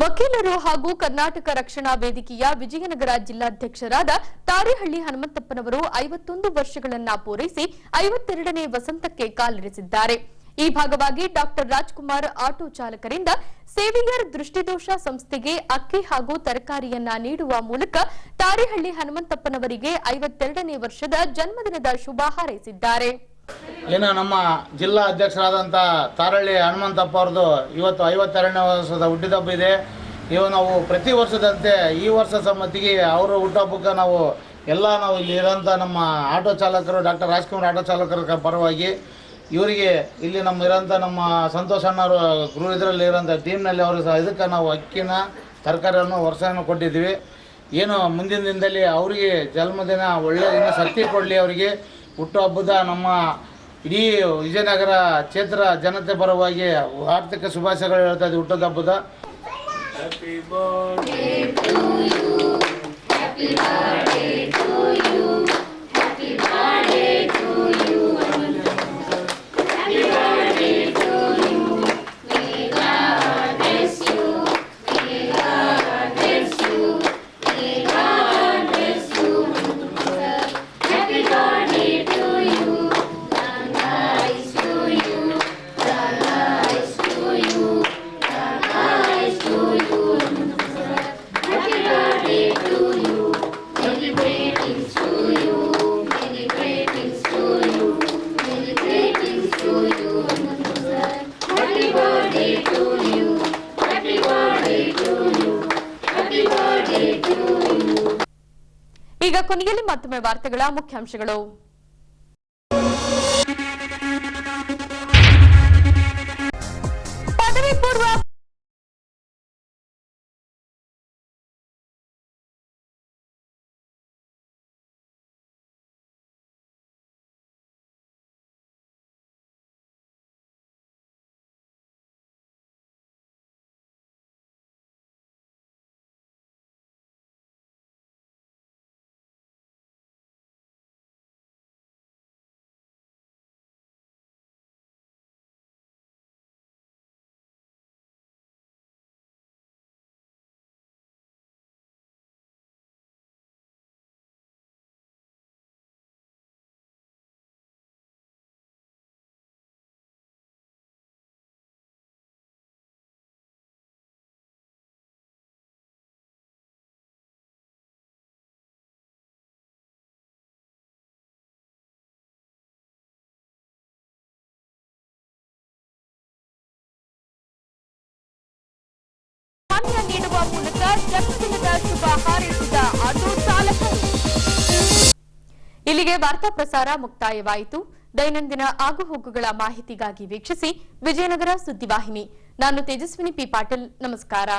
ವಕೀಲರು ಹಾಗೂ ಕರ್ನಾಟಕ ರಕ್ಷಣಾ ವೇದಿಕೆಯ ವಿಜಯನಗರ ಜಿಲ್ಲಾಧ್ಯಕ್ಷರಾದ ತಾರೇಹಳ್ಳಿ ಹನುಮಂತಪ್ಪನವರು 51 ವರ್ಷಗಳನ್ನ ಪೂರೈಸಿ 52ನೇ ವಸಂತಕ್ಕೆ ಕಾಲಿರಿಸಿದ್ದಾರೆ. ಈ ಭಾಗವಾಗಿ ಡಾಕ್ಟರ್ ರಾಜ್ಕುಮಾರ್ ಆಟೋ ಚಾಲಕರಿಂದ ಸೇವಿಯರ್ ದೃಷ್ಟಿದೋಷ ಸಂಸ್ಥೆಗೆ ಅಕ್ಕಿ ಹಾಗೂ ತರಕಾರಿಯನ್ನ ನೀಡುವ ಮೂಲಕ ತಾರೇಹಳ್ಳಿ ಹನುಮಂತಪ್ಪನವರಿಗೆ 52ನೇ ವರ್ಷದ ಜನ್ಮದಿನದ ಶುಭ ಹಾರೈಸಿದ್ದಾರೆ. ಏನು ನಮ್ಮ ಜಿಲ್ಲಾ ಅಧ್ಯಕ್ಷರಾದಂಥ ತಾರಹಳ್ಳಿ ಹನುಮಂತಪ್ಪ ಅವ್ರದ್ದು ಇವತ್ತು 52ನೇ ವರ್ಷದ ಹುಟ್ಟಿದಬ್ಬ ಇದೆ. ನಾವು ಪ್ರತಿ ವರ್ಷದಂತೆ ಈ ವರ್ಷ ಸಮ್ಮತಿಗೆ ಅವರ ಹುಟ್ಟುಹಬ್ಬಕ್ಕೆ ನಾವು ಇಲ್ಲಿ ಇರೋಂಥ ನಮ್ಮ ಆಟೋ ಚಾಲಕರು ಡಾಕ್ಟರ್ ರಾಜ್ಕುಮಾರ್ ಆಟೋ ಚಾಲಕರ ಪರವಾಗಿ ಇವರಿಗೆ ಇಲ್ಲಿ ಇರೋಂಥ ನಮ್ಮ ಸಂತೋಷ್ ಅಣ್ಣವರು ಇದರಲ್ಲಿ ಇರೋಂಥ ಟೀಮ್ನಲ್ಲಿ ಅವರು ಇದಕ್ಕೆ ನಾವು ಅಕ್ಕಿನ ತರಕಾರಿಯನ್ನು ವರ್ಷವನ್ನು ಕೊಟ್ಟಿದ್ದೀವಿ. ಏನು ಮುಂದಿನ ದಿನದಲ್ಲಿ ಅವರಿಗೆ ಜನ್ಮದಿನ ಒಳ್ಳೆಯ ದಿನ ಶಕ್ತಿ ಕೊಡಲಿ. ಅವರಿಗೆ ಹುಟ್ಟುಹಬ್ಬದ ನಮ್ಮ ಇಡೀ ವಿಜಯನಗರ ಕ್ಷೇತ್ರ ಜನತೆ ಪರವಾಗಿ ಆರ್ಥಿಕ ಶುಭಾಶಯಗಳು ಹೇಳ್ತಾ ಇದ್ದೀವಿ. ಹುಟ್ಟುಹಬ್ಬದ Happy birthday to you. Happy birthday to you. Happy birthday to you. Happy birthday to you. May God bless you. May God bless you. May God bless you. Happy birthday to you. Long life to you. Long life to you. Long life to you. Happy birthday to you. Many greetings to you. Many greetings to you. Many greetings to you. Happy birthday to you. Happy birthday to you. Happy birthday to you. ಈಗ ಕೊನೆಯಲ್ಲಿ ಮತ್ತೊಮ್ಮೆ ವಾರ್ತೆಗಳ ಮುಖ್ಯಾಂಶಗಳು. ಪದವಿ ಪೂರ್ವ ಇಲ್ಲಿಗೆ ವಾರ್ತಾ ಪ್ರಸಾರ ಮುಕ್ತಾಯವಾಯಿತು. ದೈನಂದಿನ ಆಗುಹೋಗುಗಳ ಮಾಹಿತಿಗಾಗಿ ವೀಕ್ಷಿಸಿ ವಿಜಯನಗರ ಸುದ್ದಿವಾಹಿನಿ. ನಾನು ತೇಜಸ್ವಿನಿ ಪಿ ಪಾಟೀಲ್. ನಮಸ್ಕಾರ.